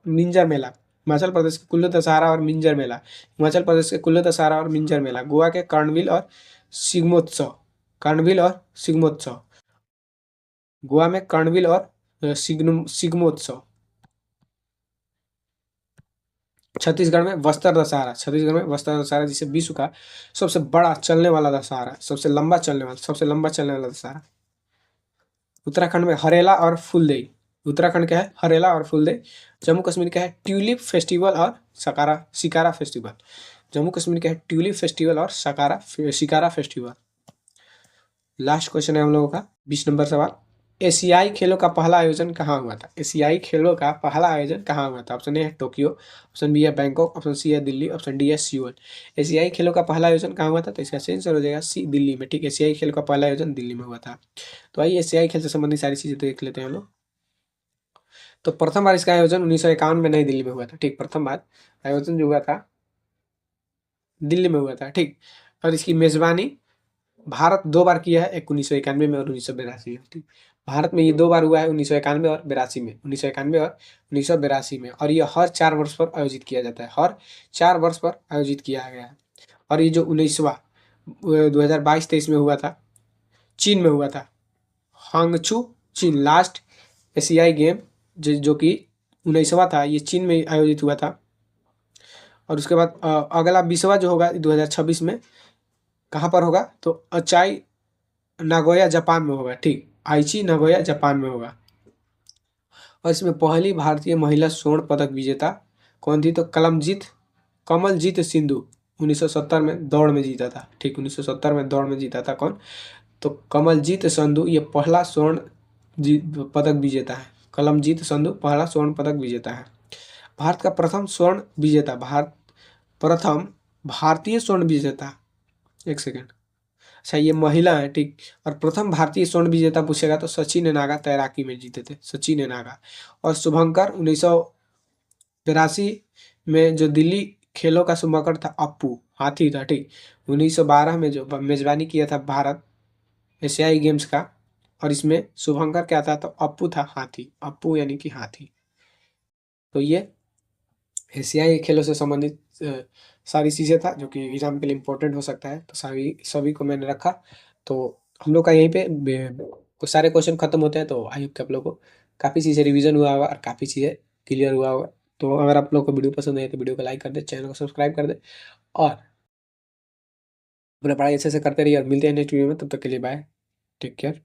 मिंजर मेला, गोवा के कर्णविल और सिग्मोत्सव, गोवा में कर्णविल और सिग्मोत्सव। छत्तीसगढ़ में बस्तर दशहरा, जिसे विश्व का सबसे बड़ा चलने वाला दशहरा, सबसे लंबा चलने वाला दशहरा। उत्तराखंड में हरेला और फुलदेई, उत्तराखंड का है हरेला और फुलदेई। जम्मू कश्मीर का है ट्यूलिप फेस्टिवल और शिकारा फेस्टिवल, जम्मू कश्मीर का है ट्यूलिप फेस्टिवल और शिकारा फेस्टिवल। लास्ट क्वेश्चन है हम लोगों का 20 नंबर सवाल। एशियाई खेलों का पहला आयोजन कहाँ हुआ था? ऑप्शन ए है टोक्यो, ऑप्शन बी है बैंकॉक, ऑप्शन सी है दिल्ली, ऑप्शन डी है सियोल। एशियाई खेलों का पहला आयोजन कहाँ हुआ था? तो इसका सही आंसर हो जाएगा सी, दिल्ली में। ठीक, एशियाई खेलों का पहला आयोजन दिल्ली में हुआ था। तो आइए एशियाई खेल से संबंधित सारी चीजें देख लेते हैं हम लोग। तो प्रथम बार इसका आयोजन 1951 में नई दिल्ली में हुआ था। ठीक, प्रथम बार आयोजन जो हुआ था दिल्ली में हुआ था। ठीक, और इसकी मेजबानी भारत 2 बार किया है, एक 1991 में और 1982 में। ठीक, भारत में ये 2 बार हुआ है, 1991 और 82 में, 1991 और 1982 में। और ये हर 4 वर्ष पर आयोजित किया जाता है, हर 4 वर्ष पर आयोजित किया गया है। और ये जो 19वां 2022-23 में हुआ था, चीन में हुआ था, हांगझू चीन। लास्ट एशियाई गेम जो कि 19वां था, ये चीन में आयोजित हुआ था। और उसके बाद अगला 20वां जो होगा 2026 में कहाँ पर होगा? तो अचाई नागोया जापान में होगा। ठीक, आइची नागोया जापान में होगा। और इसमें पहली भारतीय महिला स्वर्ण पदक विजेता कौन थी? तो कमलजीत सिंधु 1970 में दौड़ में जीता था। ठीक, 1970 में दौड़ में जीता था कौन? तो कमलजीत संधू ये पहला स्वर्ण पदक विजेता है। कमलजीत संधू पहला स्वर्ण पदक विजेता है। भारत का प्रथम भारतीय स्वर्ण विजेता, एक सेकेंड, अच्छा ये महिला है। ठीक, और प्रथम भारतीय स्वर्ण विजेता पूछेगा तो सचिन नागा तैराकी में जीते थे, सचिन नागा। और शुभंकर 1982 में जो दिल्ली खेलों का शुभंकर था अप्पू, हाथी था। ठीक, 1912 में जो मेजबानी किया था भारत एशियाई गेम्स का, और इसमें शुभंकर क्या था? तो अप्पू था, हाथी, अप्पू यानी कि हाथी। तो ये एशियाई खेलों से संबंधित सारी चीज़ें था जो कि एग्ज़ाम के लिए इम्पोर्टेंट हो सकता है, तो सभी को मैंने रखा। तो हम लोग का यहीं पे कुछ सारे क्वेश्चन खत्म होते हैं, तो आई होप कि आप लोग को काफ़ी चीज़ें रिवीजन हुआ होगा और काफ़ी चीज़ें क्लियर हुआ होगा। तो अगर आप लोग को वीडियो पसंद आए तो वीडियो को लाइक कर दे, चैनल को सब्सक्राइब कर दे और अपना पढ़ाई अच्छे से करते रहिए और मिलते हैं नेक्स्ट वीडियो में। तब तक के लिए बाय, टेक केयर।